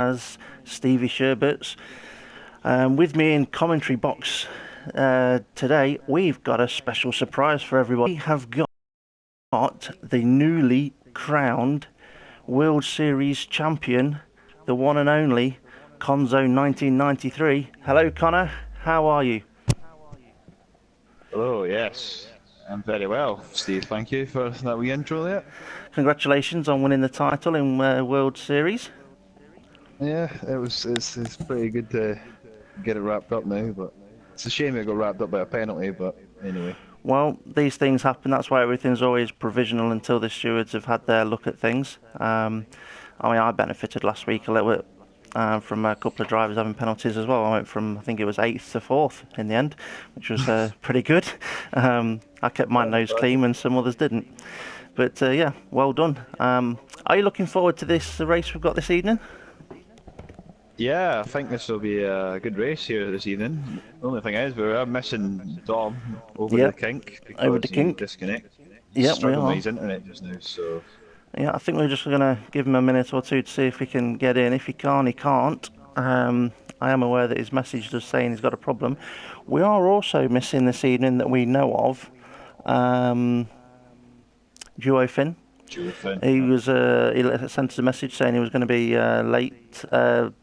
as Stevie Sherberts. With me in commentary box today, we've got a special surprise for everybody. We have got the newly crowned World Series champion, the one and only Conzo 1993. Hello, Connor. How are you? Hello, yes. I'm very well, Steve. Thank you for that wee intro there. Congratulations on winning the title in World Series. Yeah, it's pretty good to get it wrapped up now, but it's a shame it got wrapped up by a penalty, but anyway. Well, these things happen. That's why everything's always provisional until the stewards have had their look at things. I benefited last week a little bit from a couple of drivers having penalties as well. I went from, I think it was 8th to 4th in the end, which was pretty good. I kept my nose clean when some others didn't. But yeah, well done. Are you looking forward to this race we've got this evening? Yeah, I think this will be a good race here this evening. The only thing is, we're missing Dom over the kink because over the kink. Disconnect. Yep, struggling with his internet just now, so... Yeah, I think we're just going to give him a minute or two to see if he can get in. If he can't, he can't. I am aware that his message is saying he's got a problem. We are also missing this evening that we know of Duofin. He was he sent us a message saying he was going to be late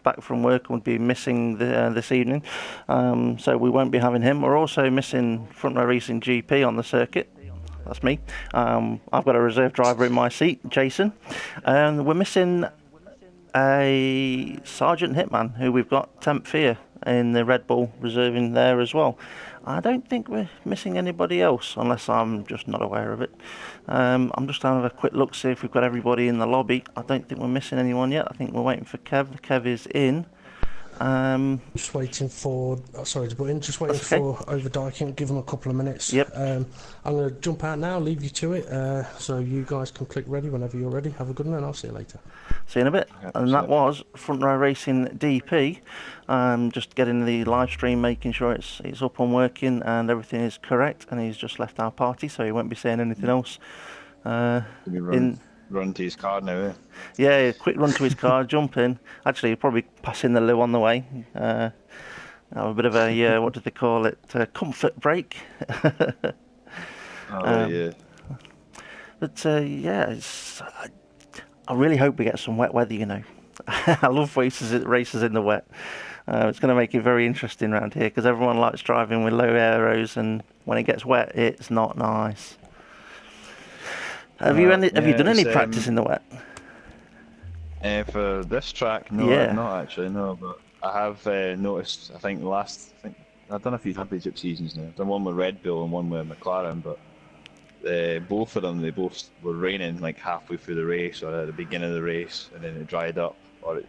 back from work and would be missing this evening. So we won't be having him. We're also missing Front Row Racing GP on the circuit. That's me. I've got a reserve driver in my seat, Jason. And we're missing a Sergeant Hitman, who we've got Temp Fear in the Red Bull reserving there as well. I don't think we're missing anybody else, unless I'm just not aware of it. I'm just having a quick look, see if we've got everybody in the lobby. I don't think we're missing anyone yet. I think we're waiting for Kev. Kev is in. Just waiting for, sorry to put in, just waiting for Overdyking, give them a couple of minutes. Yep. I'm going to jump out now, leave you to it, so you guys can click ready whenever you're ready. Have a good one and I'll see you later. See you in a bit. And that was Front Row Racing DP. Just getting the live stream, making sure it's up and working and everything is correct, and he's just left our party, so he won't be saying anything else. Run to his car now, eh? Yeah, quick run to his car, jump in. Actually, he'll probably pass in the loo on the way. Have a bit of a, what do they call it, comfort break. Yeah. But yeah, I really hope we get some wet weather, you know. I love races in the wet. It's going to make it very interesting around here because everyone likes driving with low aeros, and when it gets wet, it's not nice. Have you done any practice in the wet? For this track, no, Yeah. not actually, no. But I have noticed. I think I've done a few championship seasons now. I've done one with Red Bull and one with McLaren, but both of them, they both were raining like halfway through the race or at the beginning of the race, and then it dried up or it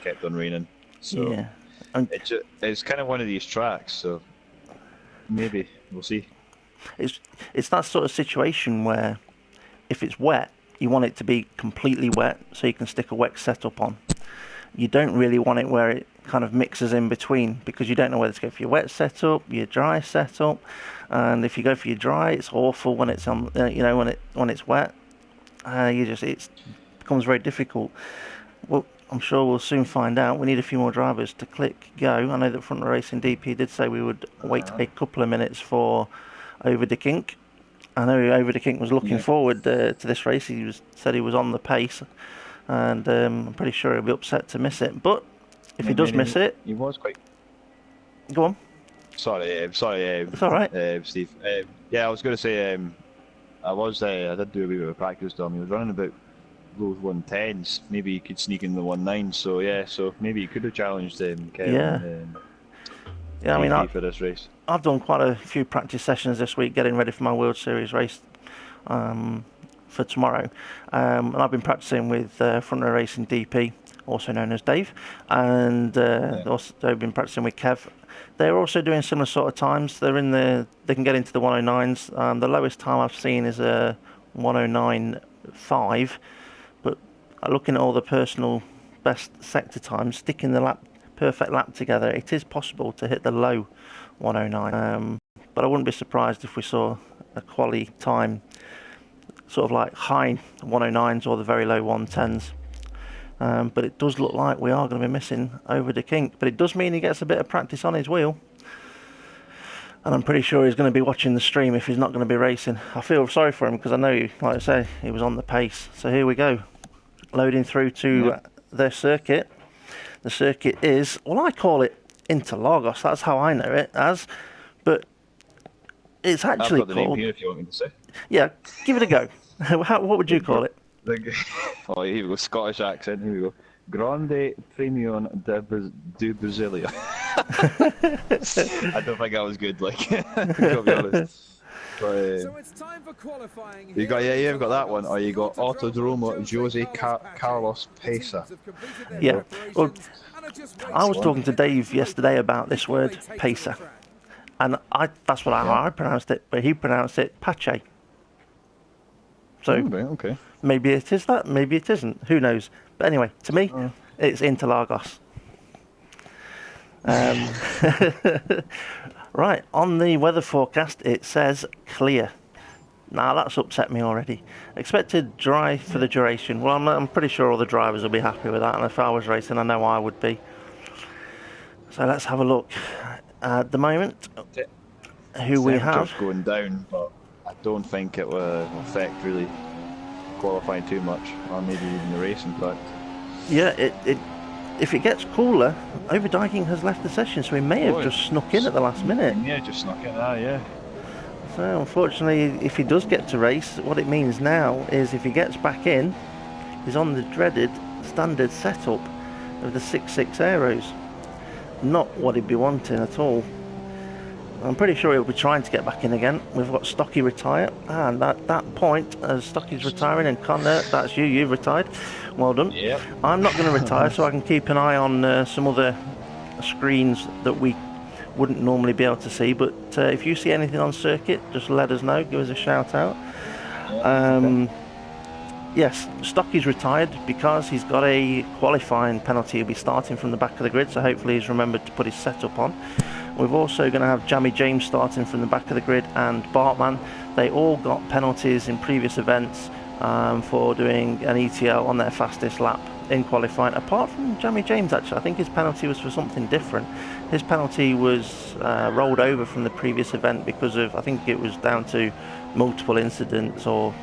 kept on raining. So Yeah. it's kind of one of these tracks. So maybe we'll see. It's that sort of situation where if it's wet, you want it to be completely wet so you can stick a wet setup on. You don't really want it where it kind of mixes in between, because you don't know whether to go for your wet setup, your dry setup, and if you go for your dry, it's awful when it's on. When it's wet, it becomes very difficult. Well, I'm sure we'll soon find out. We need a few more drivers to click go. I know that Front Row Racing DP did say we would wait a couple of minutes for Over the Kink. I know Over the Kink was looking forward to this race. He said he was on the pace, and I'm pretty sure he'll be upset to miss it. But if he does miss it, he was quite. Go on. Sorry. It's all right, Steve. Yeah, I was going to say I did do a wee bit of practice with him. He was running about low 110s. Maybe he could sneak in the 19s. So maybe he could have challenged Kevin. Yeah, I mean, for this race. I've done quite a few practice sessions this week getting ready for my World Series race for tomorrow. And I've been practicing with Front Row Racing DP, also known as Dave, and also been practicing with Kev. They're also doing similar sort of times. They can get into the 109s. The lowest time I've seen is a 109.5, but looking at all the personal best sector times, sticking the perfect lap together, it is possible to hit the low 109. But I wouldn't be surprised if we saw a quali time, sort of like high 109s or the very low 110s. But it does look like we are going to be missing Over the Kink. But it does mean he gets a bit of practice on his wheel. And I'm pretty sure he's going to be watching the stream if he's not going to be racing. I feel sorry for him because I know, like I say, he was on the pace. So here we go. Loading through to their circuit. The circuit is, well, I call it Interlagos. That's how I know it as. But it's actually I've got the called... name here if you want me to say. Yeah, give it a go. What would you call it? Oh, here we go. Scottish accent. Here we go. Grande Premium do Brasilia. I don't think that was good. Like, gotta be honest. But, so it's time for qualifying. you got you've got that one, or you got Autodromo Jose Carlos Pesa. Yeah. Well, I was talking to Dave yesterday about this word Pesa, and that's what I pronounced it, but he pronounced it Pache. So okay. Maybe it is that, maybe it isn't. Who knows? But anyway, to me, it's Interlagos. Right, on the weather forecast, it says clear. Now, that's upset me already. Expected dry for the duration. Well, I'm pretty sure all the drivers will be happy with that, and if I was racing, I know I would be. So let's have a look. At the moment, who we have... Temperature's going down, but I don't think it will affect really qualifying too much, or maybe even the race, in fact. Yeah, if it gets cooler, Overdijking has left the session, so he may have just snuck in at the last minute. Yeah, just snuck in, yeah. So unfortunately, if he does get to race, what it means now is if he gets back in, he's on the dreaded standard setup of the 6.6 Aeros. Not what he'd be wanting at all. I'm pretty sure he'll be trying to get back in again. We've got Stocky retire, and at that point, as Stocky's retiring, and Connor, that's you've retired. Well done. Yep. I'm not going to retire, so I can keep an eye on some other screens that we wouldn't normally be able to see. But if you see anything on circuit, just let us know. Give us a shout out. Yes, Stocky's retired because he's got a qualifying penalty. He'll be starting from the back of the grid, so hopefully he's remembered to put his setup on. We're also going to have Jamie James starting from the back of the grid, and Bartman. They all got penalties in previous events for doing an ETL on their fastest lap in qualifying. Apart from Jamie James, actually, I think his penalty was for something different. His penalty was rolled over from the previous event because of, I think it was down to multiple incidents or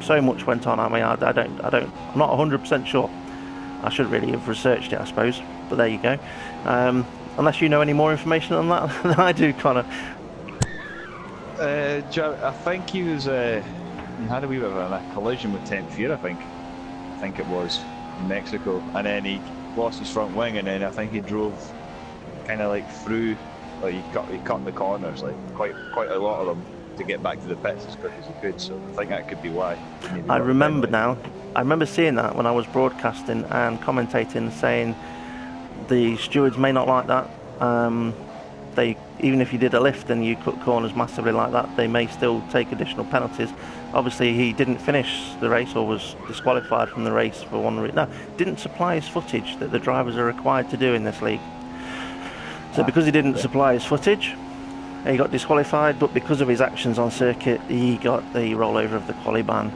so much went on. I mean, I'm not 100% sure. I should really have researched it, I suppose. But there you go. Unless you know any more information on that than I do, Connor. I think he was he had a wee bit of a collision with Temp Fear, I think it was in Mexico, and then he lost his front wing, and then I think he drove kind of like through, like he cut the corners, like quite a lot of them, to get back to the pits as quick as he could. So I think that could be why. I remember now. I remember seeing that when I was broadcasting and commentating, saying the stewards may not like that. Even if you did a lift and you cut corners massively like that, they may still take additional penalties. Obviously, he didn't finish the race or was disqualified from the race for one reason. No, didn't supply his footage that the drivers are required to do in this league. So because he didn't supply his footage, he got disqualified, but because of his actions on circuit, he got the rollover of the quali ban.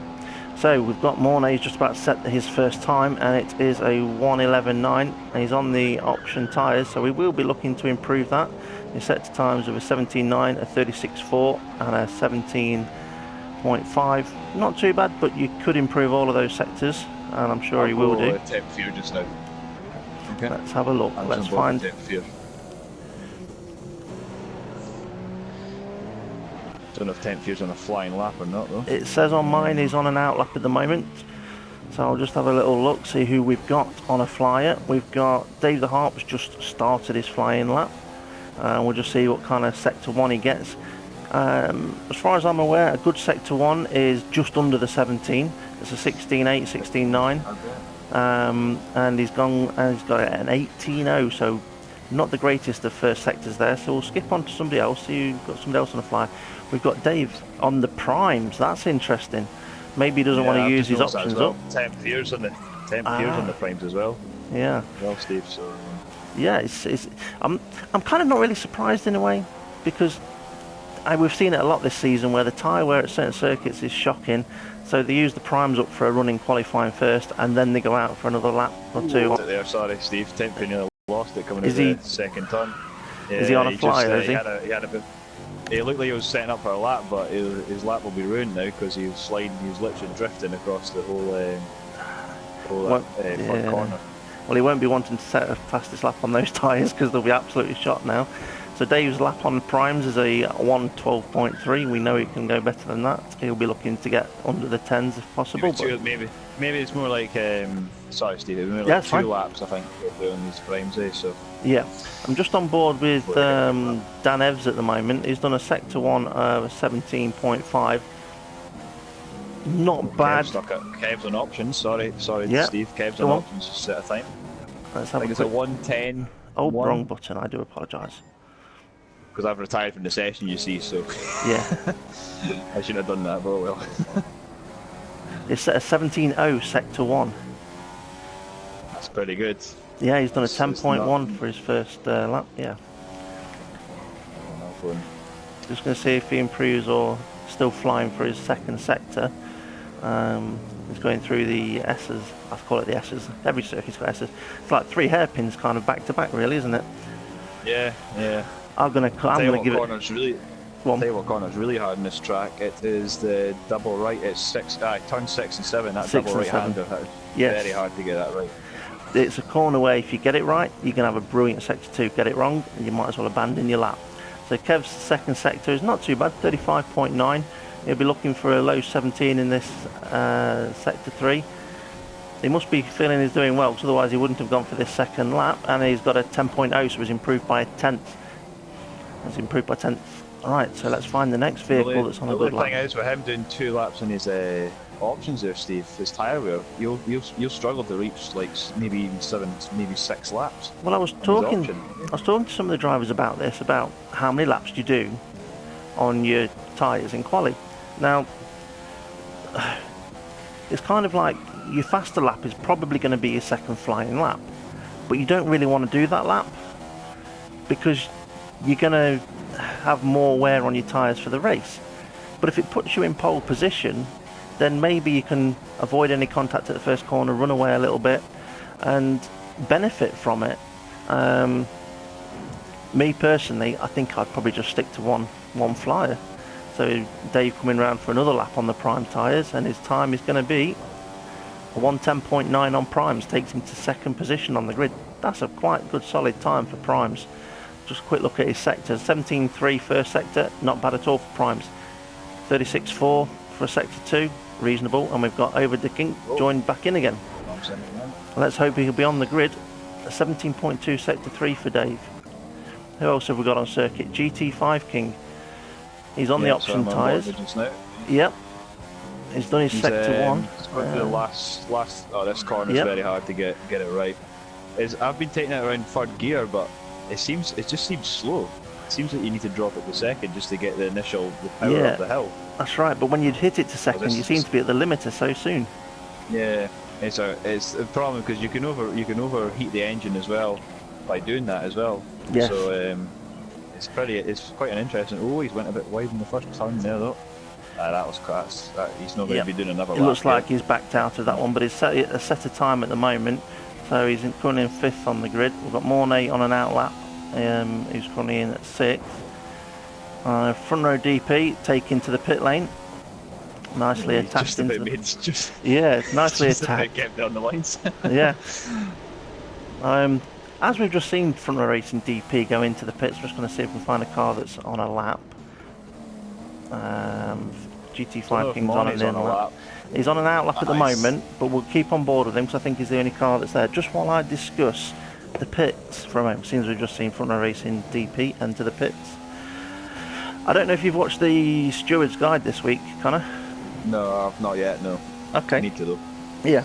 So we've got Mornay, he's just about to set his first time, and it is a 1:11.9, and he's on the option tyres, so we will be looking to improve that. He set to times of a 17.9, a 36.4 and a 17.5. Not too bad, but you could improve all of those sectors, and I'm sure he will do. Temp Fear just now. Okay. Let's have a look. Let's find... Temp Fear. Don't know if Temp Fear's on a flying lap or not, though. It says on mine he's on an out lap at the moment. So I'll just have a little look, see who we've got on a flyer. We've got Dave the Harp's just started his flying lap. We'll just see what kind of sector 1 he gets. As far as I'm aware, a good sector 1 is just under the 17. It's a 16.8, 16.9. And he's got an 18.0, so not the greatest of first sectors there. So we'll skip on to somebody else. So you've got somebody else on the flyer. We've got Dave on the primes. That's interesting. Maybe he doesn't want to use his options up. Temp Fear's on the primes as well. Yeah. Well, Steve. So yeah, I'm kind of not really surprised in a way, because we've seen it a lot this season where the tyre wear at certain circuits is shocking. So they use the primes up for a run in qualifying first, and then they go out for another lap or two. Lost it there, sorry, Steve. Tempe nearly lost it coming Is into he- the second turn. is he on a flyer, is he? He had a bit. It looked like he was setting up for a lap, but his lap will be ruined now because he was sliding. He was literally drifting across the whole front corner. Well, he won't be wanting to set a fastest lap on those tyres because they'll be absolutely shot now. So Dave's lap on primes is a 1:12.3. We know he can go better than that. He'll be looking to get under the 10s if possible. Maybe it's more like sorry, Steve. It's more Yeah, like it's 2 fine. laps. I think we're doing these primes, So Yeah, I'm just on board with Dan Evs at the moment. He's done a sector 1 17.5. Not bad. Kev's on options. Sorry, Yeah. Steve. Kev's Go on on. options. Set a time. Let's I have think a it's a quick... 1:10. Oh, wrong button. I do apologise. Because I've retired from the session, you see, so Yeah. I shouldn't have done that, but oh well. It's set a 17.0 sector 1. That's pretty good. Yeah, he's done a It's 10.1 not- for his first lap. Yeah. Not going. Just going to see if he improves or still flying for his second sector. He's going through the S's. I call it the S's. Every circuit's got S's. It's like 3 hairpins kind of back to back, really, isn't it? Yeah. I'm gonna give it. Really, Go on. tell you what corner's really hard in this track. It is the double right. It's turn 6 and 7. That 6 double and right 7. hander. That's Yes. very hard to get that right. It's a corner where if you get it right, you can have a brilliant sector 2. Get it wrong, and you might as well abandon your lap. So Kev's second sector is not too bad, 35.9. He'll be looking for a low 17 in this sector 3. He must be feeling he's doing well, because otherwise he wouldn't have gone for this second lap. And he's got a 10.0, so he's improved by a tenth. Alright, so let's find the next vehicle that's on a good The lap. thing is, with him doing 2 laps on his options there, Steve, his tyre wear, you'll struggle to reach like maybe even 7, maybe 6 laps. Well, I was talking to some of the drivers about this, about how many laps you do on your tyres in quali. Now, it's kind of like your faster lap is probably going to be your second flying lap, but you don't really want to do that lap because you're going to have more wear on your tyres for the race. But if it puts you in pole position, then maybe you can avoid any contact at the first corner, run away a little bit, and benefit from it. Me personally, I think I'd probably just stick to one flyer. So Dave coming round for another lap on the prime tyres, and his time is going to be a 1:10.9 on primes, takes him to second position on the grid. That's a quite good solid time for primes. Just a quick look at his sectors. 17.3 first sector, not bad at all for primes. 36.4 for sector 2, reasonable. And we've got Over the King joined back in again. Let's hope he'll be on the grid. A 17.2 sector 3 for Dave. Who else have we got on circuit? GT5 King. He's on the option tyres. Yep. He's done his sector 1. He's going for the last. Oh, this corner's very hard to get it right. I've been taking it around third gear, but it just seems slow. It seems like you need to drop it to second just to get the power of the hill. That's right, but when you hit it to second, you seem to be at the limiter so soon. Yeah, it's a problem because you can overheat the engine as well by doing that as well. Yes. So it's quite an interesting. Oh, he's went a bit wide in the first turn there though. That was class. He's not going to be doing another lap. It looks like he's backed out of that one, but he's set a time at the moment. So he's currently in 5th on the grid. We've got Mornay on an out lap. He's currently in at 6th. Front row DP taken to the pit lane. Nicely attacked into the... Yeah, it's nicely attacked. Kept down the lines. Yeah. As we've just seen front row racing DP go into the pits, we're just going to see if we can find a car that's on a lap. GT5 King's on an in lap. He's on an out lap at the moment, but we'll keep on board with him because I think he's the only car that's there. Just while I discuss the pits for a moment, seems we've just seen front row racing DP enter the pits. I don't know if you've watched the Steward's Guide this week, Connor. No, not yet. No. Okay. I need to though. Yeah.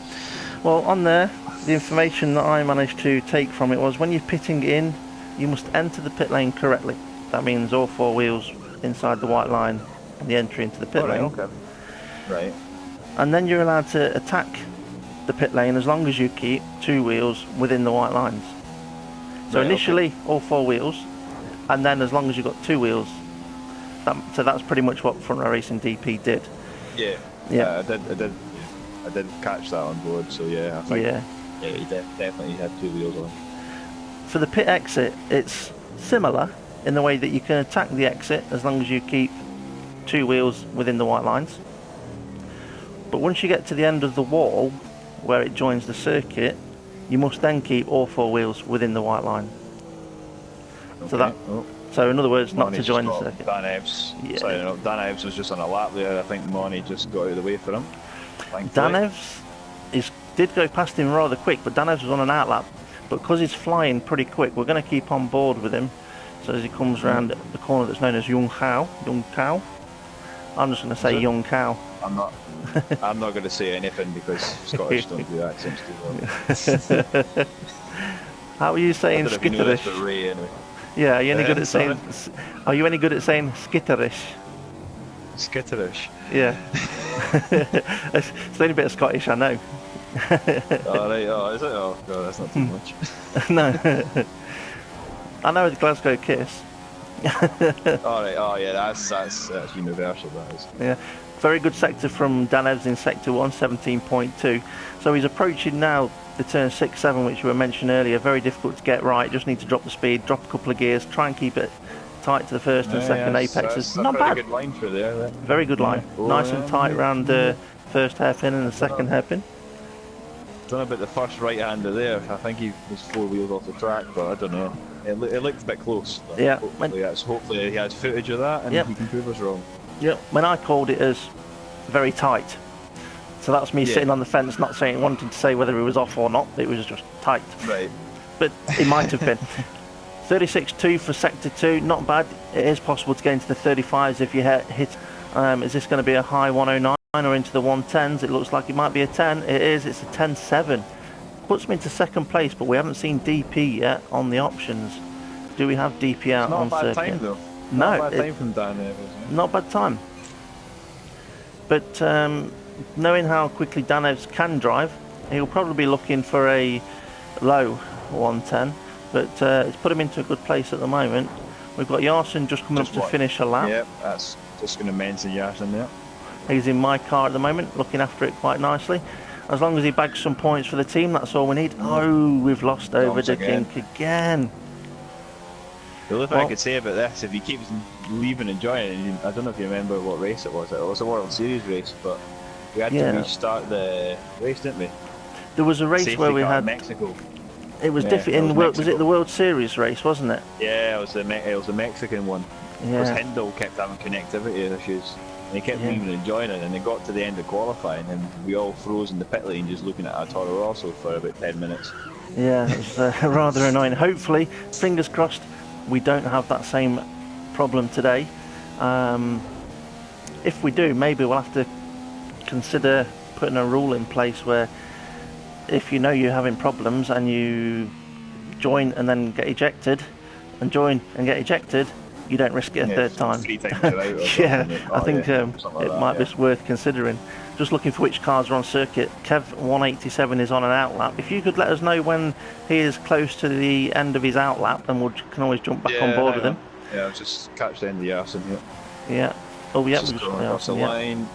Well, on there, the information that I managed to take from it was when you're pitting in, you must enter the pit lane correctly. That means all 4 wheels inside the white line on the entry into the pit lane. Okay. Right. And then you're allowed to attack the pit lane as long as you keep 2 wheels within the white lines. So initially all 4 wheels, and then as long as you've got 2 wheels So that's pretty much what Front Row Racing DP did. Yeah. Yeah. I did catch that on board. So yeah, I think Yeah. he definitely had 2 wheels on. For the pit exit, it's similar in the way that you can attack the exit as long as you keep 2 wheels within the white lines. But once you get to the end of the wall, where it joins the circuit, you must then keep all 4 wheels within the white line. Okay. So in other words, not to Monty's join the got circuit. Dan Evans. Yeah. Sorry, no, Dan Evans was just on a lap there. I think Monty just got out of the way for him. Thankfully. Dan Evans did go past him rather quick, but Dan Evans was on an outlap. But because he's flying pretty quick, we're going to keep on board with him. So as he comes round the corner that's known as Young Cow. I'm just going to say it? Young Cow. I'm not. I'm not going to say anything because Scottish don't do accents too well. How are you saying I don't know if you know this, skitterish? but Ray, anyway. Yeah, are you any good at Sorry? saying? Are you any good at saying skitterish? Skitterish. Yeah. It's the only bit of Scottish I know. Alright, oh, is it? Oh, God, that's not too much. No. I know the Glasgow Kiss. Alright, oh yeah, that's universal, that is. Yeah. Very good sector from Dan Evans in sector 1, 17.2. So he's approaching now the turn 6, 7, which we mentioned earlier. Very difficult to get right. Just need to drop the speed, drop a couple of gears, try and keep it tight to the first and second apexes. That's Not a bad. good line through there. Then. Very good line. Oh, Nice yeah. and tight round the first hairpin and the second hairpin. Don't know about the first right-hander there. I think he was 4 wheels off the track, but I don't know. It looked a bit close. But Yeah. Hopefully he has footage of that and Yep. he can prove us wrong. Yeah. When I called it as very tight. So that's me Yeah. sitting on the fence, not saying, wanting to say whether it was off or not. It was just tight. Right. But it might have been. 36.2 for sector 2, not bad. It is possible to get into the 35s if you hit. Is this going to be a high 109 or into the 110s? It looks like it might be a 10. It is. It's a 10.7. Puts me into second place, but we haven't seen DP yet on the options. Do we have DP out Not on a bad circuit? time though. No, Not a bad time from Dan Evans. not bad time. But knowing how quickly Dan Evans can drive, he'll probably be looking for a low 110. But it's put him into a good place at the moment. We've got Yarson just coming Just up to what? finish a lap. Yep, that's just going to mention Yarson there. He's in my car at the moment, looking after it quite nicely. As long as he bags some points for the team, that's all we need. Oh, we've lost over Once the again. kink again. The only thing Well- I could say about this, if he keeps leaving and joining, I don't know if you remember what race it was. It was a World Series race, but we had Yeah. to restart the race, didn't we? There was a race Safety where we car in had. Mexico. It was Yeah, different in that the was world. Was it Mexico. the World Series race, wasn't it? Yeah, it was the Mexican one. Because Yeah. Hindle kept having connectivity issues. And he kept Yeah. leaving and joining, and they got to the end of qualifying, and we all froze in the pit lane just looking at our Toro Rosso for about 10 minutes. Yeah, it was rather annoying. Hopefully, fingers crossed, we don't have that same problem today. If we do, maybe we'll have to consider putting a rule in place where if you know you're having problems and you join and then get ejected, and join and get ejected, you don't risk it a third time. 3 times you're out or Yeah, something. I think something like it that, might yeah. be worth considering. Just looking for which cars are on circuit. Kev 187 is on an outlap. If you could let us know when he is close to the end of his outlap, then we can always jump back on board with him. Yeah, I'll just catch the end of the arse in here. Yeah. Oh, yeah. Just we've going got across the yeah. line.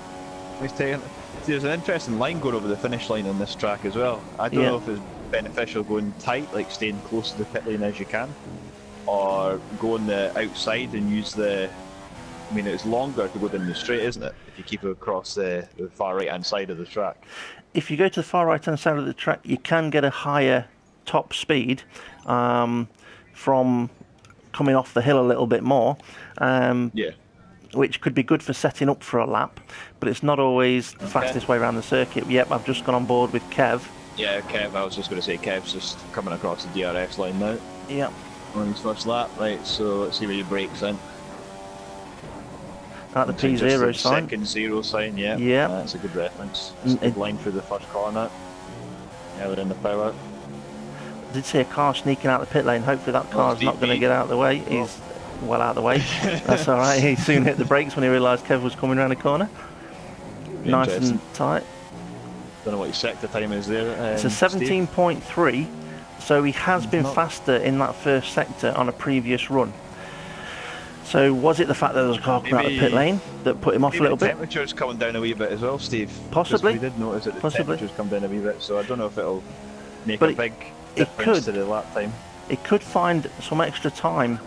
He's taking. See, there's an interesting line going over the finish line on this track as well. I don't Yeah. know if it's beneficial going tight, like staying close to the pit lane as you can, or going the outside and use the. I mean, it's longer to go down the straight, isn't it? If you keep it across the far right hand side of the track. If you go to the far right hand side of the track, you can get a higher top speed from coming off the hill a little bit more. Yeah. Which could be good for setting up for a lap, but it's not always the fastest way around the circuit. Yep, I've just gone on board with Kev. Yeah, Kev. I was just going to say Kev's just coming across the DRS line now Yep. on his first lap. Right, so let's see where he breaks in. At the So just P0 the sign. Second 0 sign, yeah. Yeah. That's a good reference. It's a good line through the first corner. Yeah, they're in the power. I did see a car sneaking out the pit lane. Hopefully that car's not going to DP. get out of the way. He's well out of the way. That's all right. He soon hit the brakes when he realised Kev was coming around the corner. Nice Interesting. and tight. Don't know what his sector time is there. It's a Steve? 17.3, so he has been Not- faster in that first sector on a previous run. So was it the fact that there was a car coming out of the pit lane that put him off a little the bit? temperature's coming down a wee bit as well, Steve. Possibly. We did notice that the temperature's come down a wee bit, so I don't know if it'll make But a big it difference could. to the lap time. It could find some extra time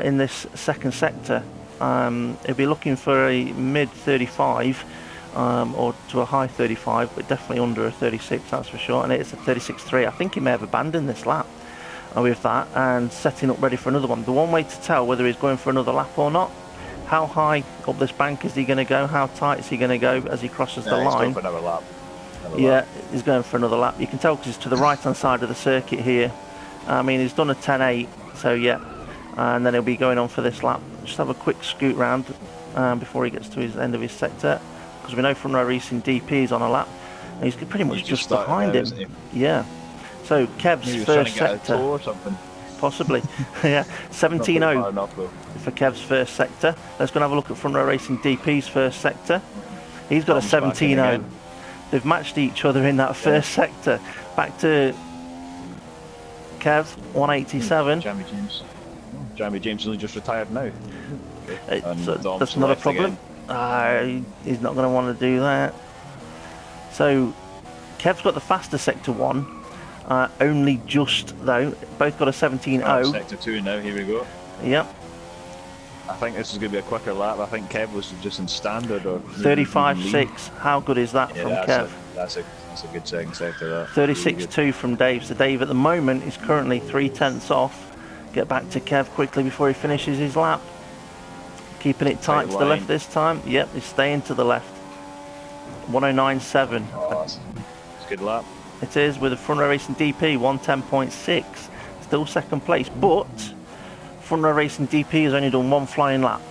in this second sector. It'll be looking for a mid 35 or to a high 35, but definitely under a 36, that's for sure. And it's a 36.3. I think he may have abandoned this lap with that and setting up ready for another one. The one way to tell whether he's going for another lap or not, how high up this bank is he going to go, how tight is he going to go as he crosses the line. He's going for another lap. He's going for another lap. You can tell because he's to the right hand side of the circuit here. I mean, he's done a 10.8, so yeah, and then he'll be going on for this lap. Just have a quick scoot round before he gets to his end of his sector, because we know Front Row Racing DP is on a lap and he's pretty much just behind him. Yeah. So Kev's first sector, or something. possibly. Yeah, 17.0 for Kev's first sector. Let's go and have a look at Front Row Racing DP's first sector. He's got a 17.0. They've matched each other in that first sector. Back to Kev, 187. Jeremy James only just retired now. That's not a problem. He's not going to want to do that. So Kev's got the faster sector 1. Only just though, both got a 17.0. Sector 2 now, here we go. Yep. I think this is going to be a quicker lap. I think Kev was just in standard or 35.6. How good is that from Kev? That's a good second sector. That 36.2 from Dave. So Dave at the moment is currently 3/10 off. Get back to Kev quickly before he finishes his lap. Keeping it tight to the left this time. Yep, he's staying to the left. 109.7. It's a good lap. It is, with a Front Row Racing DP 110.6. Still second place, but Front Row Racing DP has only done one flying lap.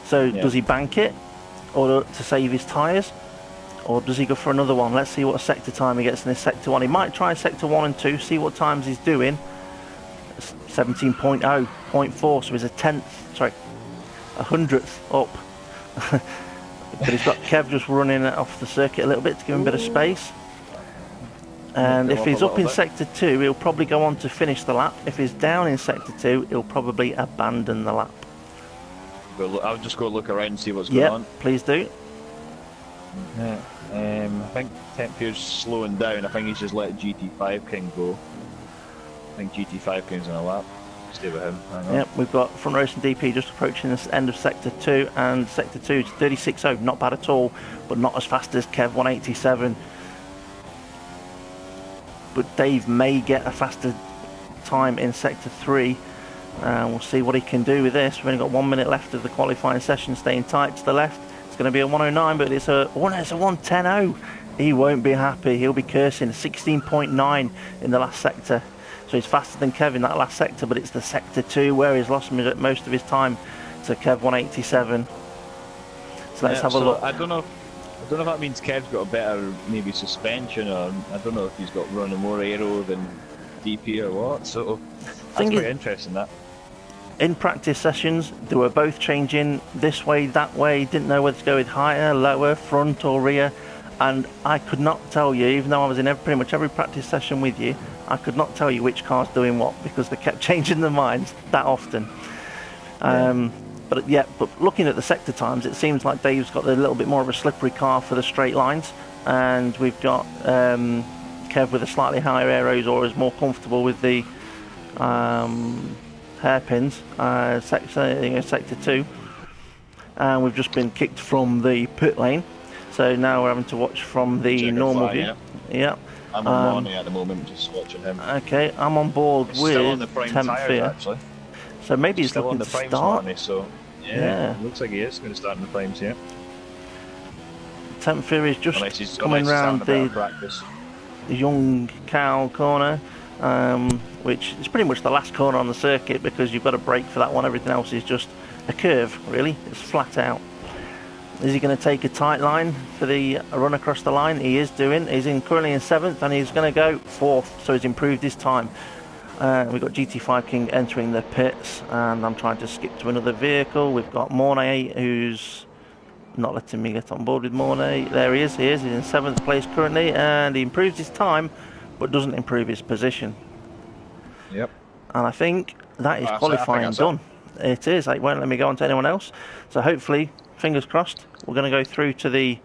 So does he bank it, or to save his tyres, or does he go for another one? Let's see what sector time he gets in this sector 1. He might try sector 1 and 2, see what times he's doing. 17.0, 0.4, so he's a hundredth up. But he's got Kev just running off the circuit a little bit to give him a bit of space. And if he's up in sector 2, he'll probably go on to finish the lap. If he's down in sector 2, he'll probably abandon the lap. I'll just go look around and see what's going on. Please do. Yeah. I think Tempier's slowing down. I think he's just let GT5 King go. I think GT5 King's on a lap. Stay with him. Yep, we've got Front Row Racing DP just approaching the end of sector 2, and sector 2 is 36.0. Not bad at all, but not as fast as Kev, 187. But Dave may get a faster time in sector 3. We'll see what he can do with this. We've only got 1 minute left of the qualifying session, staying tight to the left. It's going to be a 109, but it's a 110.0. He won't be happy. He'll be cursing. 16.9 in the last sector. So he's faster than Kev in that last sector, but it's the sector 2 where he's lost most of his time to Kev, 187. So let's have a look. I don't know if that means Kev's got a better maybe suspension, or I don't know if he's got running more aero than DP or what. So that's quite interesting. That in practice sessions they were both changing this way, that way, didn't know whether to go with higher, lower, front or rear, and I could not tell you, even though I was in pretty much every practice session with you, I could not tell you which car's doing what, because they kept changing their minds that often. But looking at the sector times, it seems like Dave's got a little bit more of a slippery car for the straight lines, and we've got Kev with a slightly higher aeros, or is more comfortable with the hairpins, sector 2. And we've just been kicked from the pit lane, so now we're having to watch from the normal view. Yeah. I'm on Money at the moment, just watching him. Okay, I'm on board with Tempfear. So maybe he's looking to start. So yeah, looks like he is going to start in the primes here. Tempfear is just coming round the Young Cow corner, which is pretty much the last corner on the circuit, because you've got to brake for that one. Everything else is just a curve, really. It's flat out. Is he going to take a tight line for the run across the line? He is doing. He's currently in 7th, and he's going to go 4th, so he's improved his time. We've got GT5 King entering the pits, and I'm trying to skip to another vehicle. We've got Mornay, who's not letting me get on board with Mornay. There he is. He's in 7th place currently, and he improves his time, but doesn't improve his position. Yep. And I think that is qualifying done. It is. It won't let me go on to anyone else. So hopefully, fingers crossed, we're going to go through to the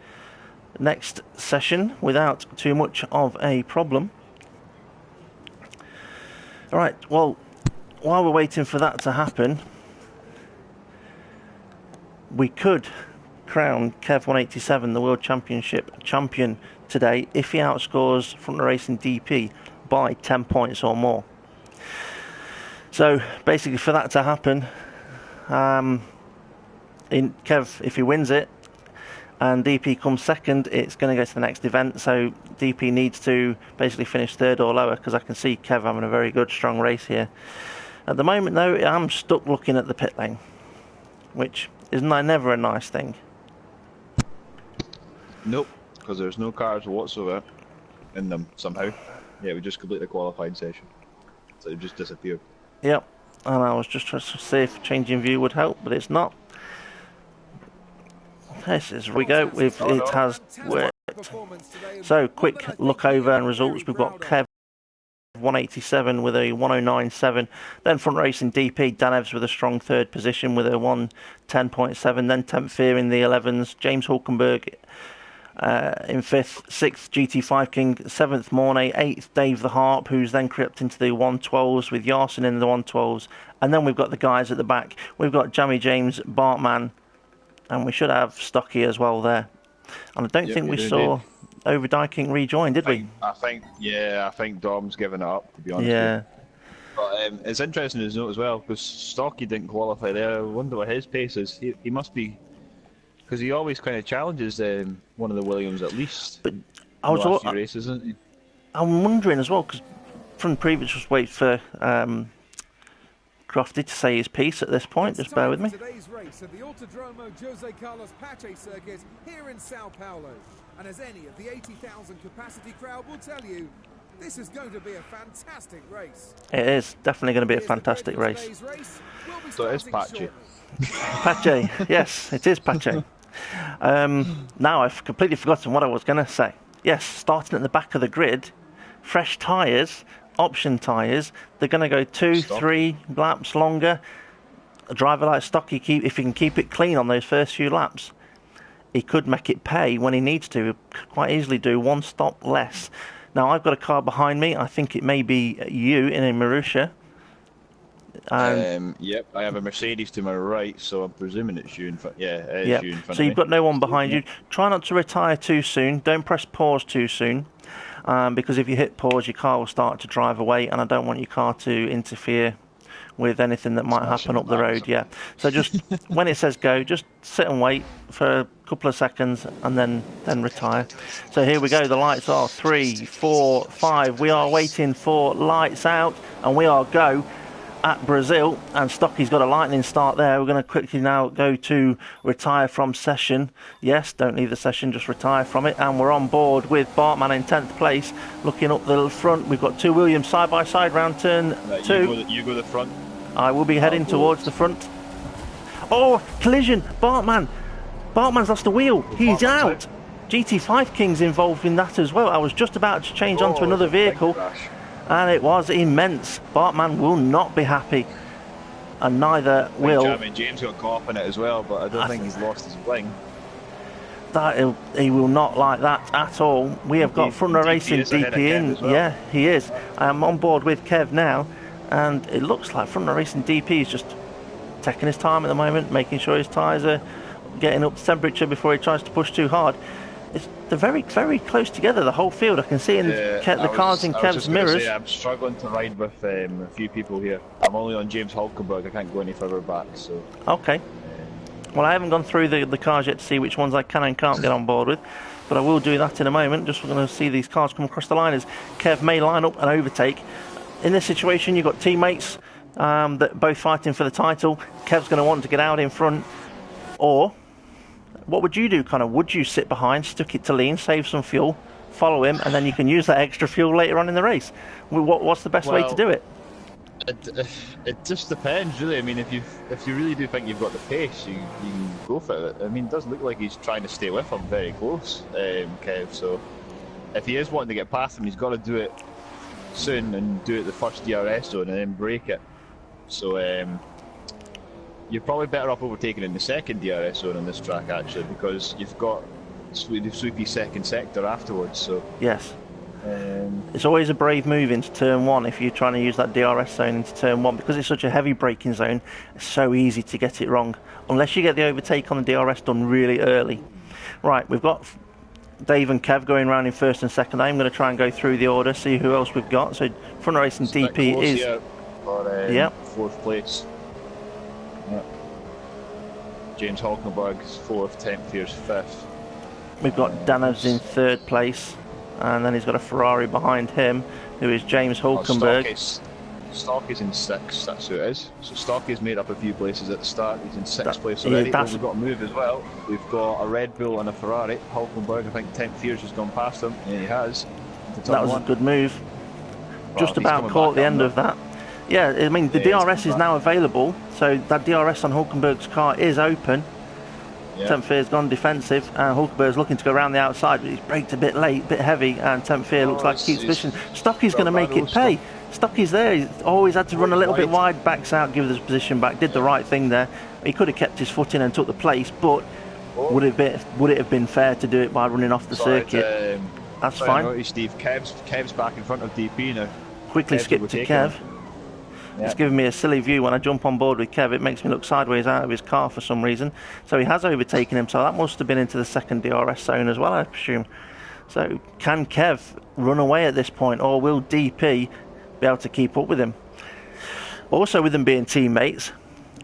next session without too much of a problem. All right, well, while we're waiting for that to happen, we could crown Kev 187 the World Championship champion today if he outscores Front Row Racing DP by 10 points or more. So basically, for that to happen, Kev, if he wins it and DP comes second, it's going to go to the next event. So DP needs to basically finish third or lower, because I can see Kev having a very good, strong race here. At the moment, though, I'm stuck looking at the pit lane, which is never a nice thing. Nope, because there's no cars whatsoever in them somehow. Yeah, we just completed a qualifying session, so it just disappeared. Yep, and I was just trying to see if changing view would help, but it's not. This is we go. It has worked. So quick look over and results. We've got Kev 187 with a 109.7. Then Front Racing DP Dan Evans with a strong third position with a 110.7. Then 10th here in the 11s. James Hulkenberg in 5th, 6th GT5 King, 7th Mornay, 8th Dave the Harp, who's then crept into the 112s with Yarson in the 112s. And then we've got the guys at the back. We've got Jamie James, Bartman, and we should have Stocky as well there. And I don't think we saw Overdyking rejoin, did we? I think Dom's given it up, to be honest. Yeah. But it's interesting to note as well, because Stocky didn't qualify there. I wonder what his pace is. He must be, because he always kind of challenges one of the Williams at least. But I was last few races, isn't he? I'm wondering as well, because from the previous, just wait for Crofty to say his piece at this point. Just bear with me. Today's race at the Autodromo Jose Carlos Pache circuit here in Sao Paulo. And as any of the 80,000 capacity crowd will tell you, this is going to be a fantastic race. It is definitely going to be a fantastic race. So it is Pache. Pache, yes, it is Pache. Now I've completely forgotten what I was going to say. Yes, starting at the back of the grid, fresh tyres, option tyres. They're going to go 2-3 laps longer. A driver like Stocky, if he can keep it clean on those first few laps, he could make it pay when he needs to. He could quite easily do one stop less. Now I've got a car behind me. I think it may be you in a Marussia. Yep, I have a Mercedes to my right, so I'm presuming it's you in front. Yeah, it is you in front so of you've got no one behind you. Try not to retire too soon. Don't press pause too soon, because if you hit pause, your car will start to drive away, and I don't want your car to interfere with anything that might happen up the road. Yeah. So just when it says go, just sit and wait for a couple of seconds, and then retire. So here we go. The lights are 3, 4, 5. We are waiting for lights out, and we are go at Brazil, and Stocky's got a lightning start there. We're going to quickly now go to retire from session. Yes, don't leave the session, just retire from it. And we're on board with Bartman in 10th place, looking up the front. We've got two Williams side by side round turn 2. You go the front. I will be heading towards the front. Oh, collision! Bartman's lost a wheel. He's out. GT5 King's involved in that as well. I was just about to change onto another vehicle, and it was immense. Bartman will not be happy, and neither will. James got caught up in it as well, but I don't think he's lost his bling. He will not like that at all. We have got Front Row Racing DP in. Well. Yeah, he is. I'm on board with Kev now, and it looks like Front Row Racing DP is just taking his time at the moment, making sure his tyres are getting up to temperature before he tries to push too hard. They're very, very close together, the whole field. I can see in the cars in Kev's mirrors. I'm struggling to ride with a few people here. I'm only on James Hulkenberg. I can't go any further back. So. Okay. Well, I haven't gone through the cars yet to see which ones I can and can't get on board with, but I will do that in a moment. Just going to see these cars come across the line as Kev may line up and overtake. In this situation, you've got teammates that both fighting for the title. Kev's going to want to get out in front, or what would you do, Connor? Would you sit behind, stick it to lean, save some fuel, follow him, and then you can use that extra fuel later on in the race? What's the best way to do it? It just depends, really. I mean, if you really do think you've got the pace, you can go for it. I mean, it doesn't look like he's trying to stay with him very close, Kev. So if he is wanting to get past him, he's got to do it soon and do it the first DRS zone and then break it. So you're probably better off overtaking in the second DRS zone on this track actually, because you've got the sweepy second sector afterwards. So yes, it's always a brave move into turn 1 if you're trying to use that DRS zone into turn 1, because it's such a heavy braking zone. It's so easy to get it wrong unless you get the overtake on the DRS done really early. Right, we've got Dave and Kev going around in first and second. I'm going to try and go through the order, see who else we've got. So Front Racing DP is for, fourth place. Yep. James Hulkenberg's fourth, Tempfier's fifth. We've got Danevs in third place, and then he's got a Ferrari behind him, who is James Hulkenberg. Stocky's in sixth, that's who it is. So Stocky's made up a few places at the start. He's in sixth place already. But we've got a move as well. We've got a Red Bull and a Ferrari. Hulkenberg, I think Tempfier's has gone past him. Yeah, he has. That was a good move. Well, just about caught the end of that. Yeah, I mean, the DRS is now available, so that DRS on Hulkenberg's car is open. Yeah. Tempfier's gone defensive, and Hulkenberg's looking to go around the outside, but he's braked a bit late, a bit heavy, and Tempfier looks like he keeps pushing. Stocky's going to make it pay. Stocky's there. He's always had to run a little bit wide, backs out, give his position back. Did the right thing there. He could have kept his foot in and took the place, but would it have been fair to do it by running off the circuit? That's fine. Notice, Steve, Kev's back in front of DP now. Quickly skip to Kev. It's giving me a silly view when I jump on board with Kev. It makes me look sideways out of his car for some reason. So he has overtaken him, so that must have been into the second DRS zone as well, I presume. So can Kev run away at this point, or will DP be able to keep up with him? Also, with them being teammates,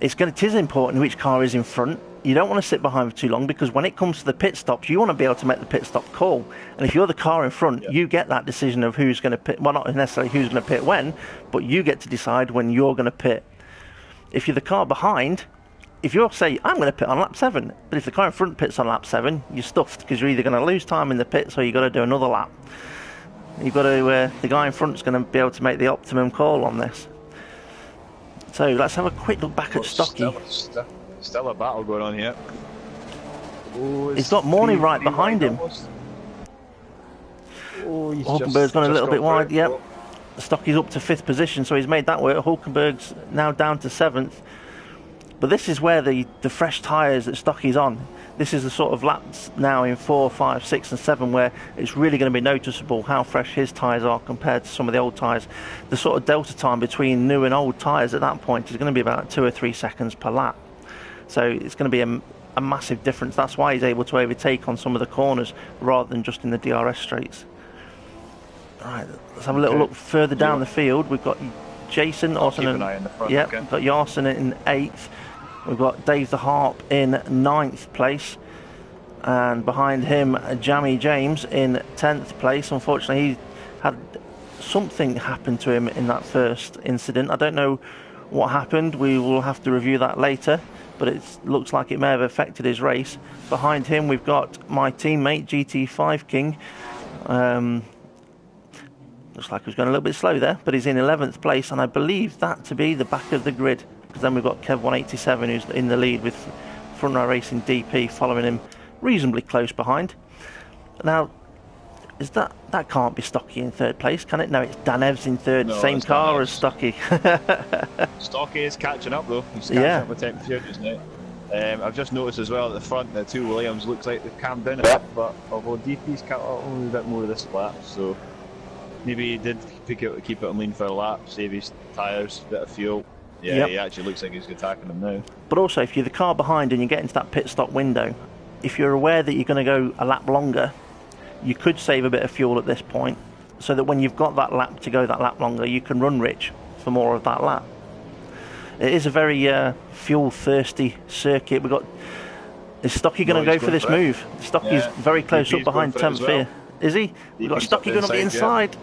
it is important which car is in front. You don't want to sit behind for too long, because when it comes to the pit stops, you want to be able to make the pit stop call. And if you're the car in front, you get that decision of who's going to pit. Well, not necessarily who's going to pit when, but you get to decide when you're going to pit. If you're the car behind, if you're say, I'm going to pit on lap 7, but if the car in front pits on lap 7, you're stuffed, because you're either going to lose time in the pits or you've got to do another lap. You've got to, the guy in front's going to be able to make the optimum call on this. So let's have a quick look back at Stocky. Still a battle going on here. He's got Morney right behind him. Hulkenberg's gone a little bit wide. Yep. Stocky's up to 5th position, so he's made that work. Hulkenberg's now down to 7th. But this is where the fresh tyres that Stocky's on. This is the sort of laps now in 4, 5, 6 and 7 where it's really going to be noticeable how fresh his tyres are compared to some of the old tyres. The sort of delta time between new and old tyres at that point is going to be about 2 or 3 seconds per lap. So it's going to be a massive difference. That's why he's able to overtake on some of the corners rather than just in the DRS straights. All right, let's have a little look further down the field. We've got Jason Orson. Yep, we've got Yarson in 8th. We've got Dave the Harp in 9th place. And behind him, Jamie James in 10th place. Unfortunately, he had something happen to him in that first incident. I don't know what happened. We will have to review that later. But it looks like it may have affected his race. Behind him, we've got my teammate, GT5 King. Looks like he was going a little bit slow there, but he's in 11th place, and I believe that to be the back of the grid. Because then we've got Kev187, who's in the lead with Front Row Racing DP following him reasonably close behind. Now, is that can't be Stocky in 3rd place, can it? No, it's Danevs in 3rd, no, same car as Stocky. Stocky is catching up though. He's catching up with Tempfier just now. I've just noticed as well at the front the 2 Williams looks like they've calmed down a bit, but although DP's cut only a bit more of this lap, so maybe he did keep it on lean for a lap, save his tyres, bit of fuel. Yeah, he actually looks like he's attacking them now. But also, if you're the car behind and you get into that pit stop window, if you're aware that you're going to go a lap longer, you could save a bit of fuel at this point, so that when you've got that lap to go that lap longer, you can run rich for more of that lap. It is a very fuel-thirsty circuit. Is Stocky going to go for this move? Stocky's very close up behind Tempfier. Well. Is he? We've got Stocky going up the inside.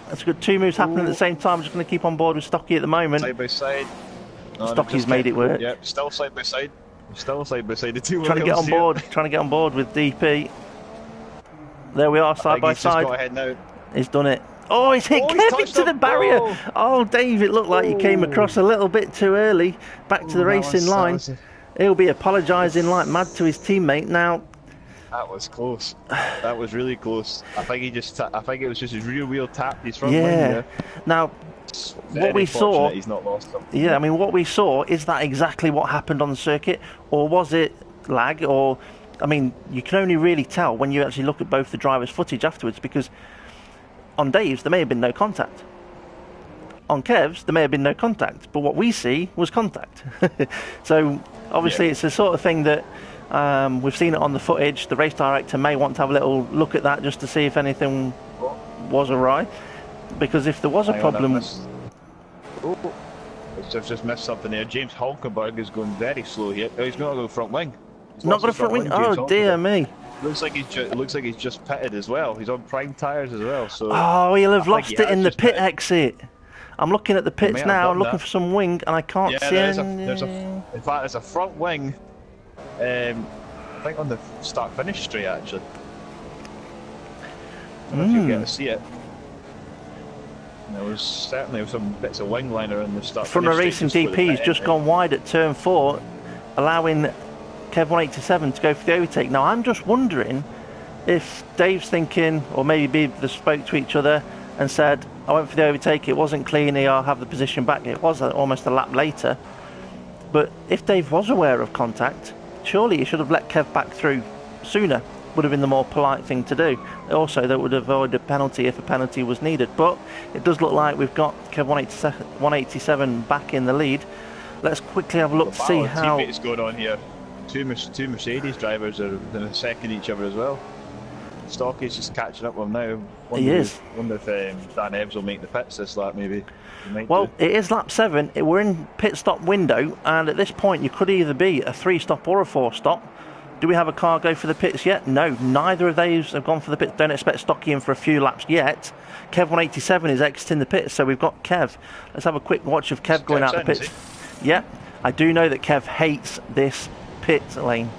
That's good. 2 moves happening at the same time. I'm just going to keep on board with Stocky at the moment. Side by side. No, Stocky's made it work. Yep, still side by side. Still side by side. The 2 trying to get on board. Trying to get on board with DP. There we are, side by side. Just got ahead now. He's done it. Oh, he's hit Kevin to the barrier. Oh, Dave, it looked like he came across a little bit too early. Back to the racing line. He'll be apologising like mad to his teammate. Now, That was close. That was really close. I think he just. I think it was just his rear wheel tapped his front wing. Yeah. Now, what we saw. He's not lost them. Yeah, I mean, what we saw, is that exactly what happened on the circuit, or was it lag? Or, I mean, you can only really tell when you actually look at both the drivers' footage afterwards, because on Dave's there may have been no contact. On Kev's there may have been no contact, but what we see was contact. So obviously it's the sort of thing that we've seen it on the footage. The race director may want to have a little look at that just to see if anything was awry, because if there was a problem. I've just missed something there. James Hulkenberg is going very slow here. Oh, he's not got a front wing. Not got a front wing? Oh dear me. Looks like he's just pitted as well. He's on prime tyres as well. So oh, he'll have lost it in the pit exit. I'm looking at the pits now. I'm looking for some wing, and I can't see any. In fact, there's a front wing. I think on the start-finish straight actually. I don't know if you get to see it. There was certainly some bits of wing liner in the start. Front of Racing DP has just gone wide at turn 4, allowing Kev 187 to go for the overtake. Now I'm just wondering if Dave's thinking, or maybe they spoke to each other and said, I went for the overtake, it wasn't clean here, I'll have the position back. It was almost a lap later. But if Dave was aware of contact, surely he should have let Kev back through sooner. Would have been the more polite thing to do. Also, that would have avoided a penalty if a penalty was needed. But it does look like we've got Kev 187 back in the lead. Let's quickly have a look to see how. Teammates going on here. Two Mercedes drivers are second each other as well. Stocky's just catching up with him now. He is. Wonder if Dan Ebbs will make the pits this lap, maybe. Well, it is lap 7. We're in pit stop window, and at this point you could either be a 3-stop or a 4-stop. Do we have a car go for the pits yet? No, neither of those have gone for the pits. Don't expect Stocky in for a few laps yet. Kev 187 is exiting the pits, so we've got Kev. Let's have a quick watch of Kev going out the pits. Yeah, I do know that Kev hates this pit lane,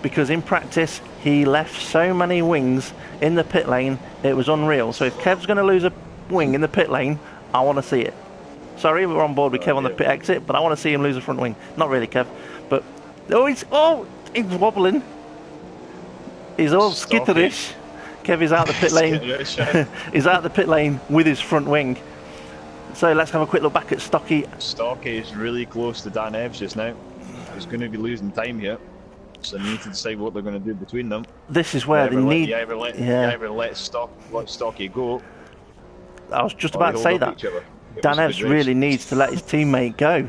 because in practice he left so many wings in the pit lane, it was unreal. So if Kev's going to lose a wing in the pit lane, I want to see it. Sorry, we're on board with Kev on the pit exit, but I want to see him lose a front wing. Not really, Kev, but he's wobbling. He's all skitterish. Kev is out the pit lane. He's out the pit lane with his front wing. So let's have a quick look back at Stocky. Stocky is really close to Dan Ebbs just now. He's going to be losing time here. So they need to decide what they're going to do between them. This is where they need. You either let Stocky go. I was just about to say that. Dan Ebbs really needs to let his teammate go.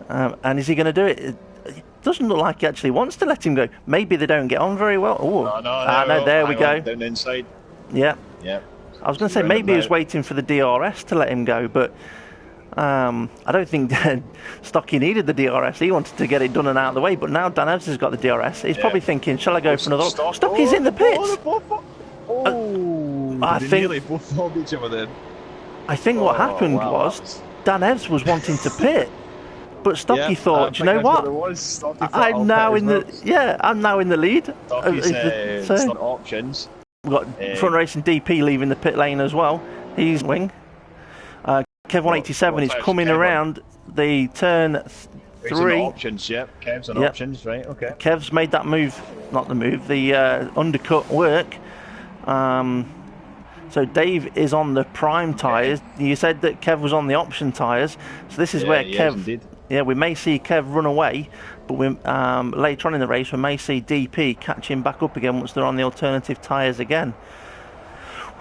And is he going to do it? It doesn't look like he actually wants to let him go. Maybe they don't get on very well. Oh, no, there we go. Down inside. Yeah. Yeah. I was going to say maybe he was waiting for the DRS to let him go, but I don't think Stocky needed the DRS. He wanted to get it done and out of the way, but now Dan Ebbs has got the DRS. He's probably thinking, shall I go for another? Stocky's in the pits. I think nearly both followed each other then. I think what happened was Dan Ebbs was wanting to pit, but Stocky thought, do you know what? I'm now in the lead. Stocky's not options. We've got Front Racing DP leaving the pit lane as well. He's wing. Kev 187 is coming around the turn 3. Options, yep. Kev's on options, right? Okay. Kev's made that move, not the move, the undercut work. So Dave is on the prime tyres. You said that Kev was on the option tyres, so this is where Kev. Yeah, we may see Kev run away, but we, later on in the race we may see DP catch him back up again once they're on the alternative tyres again.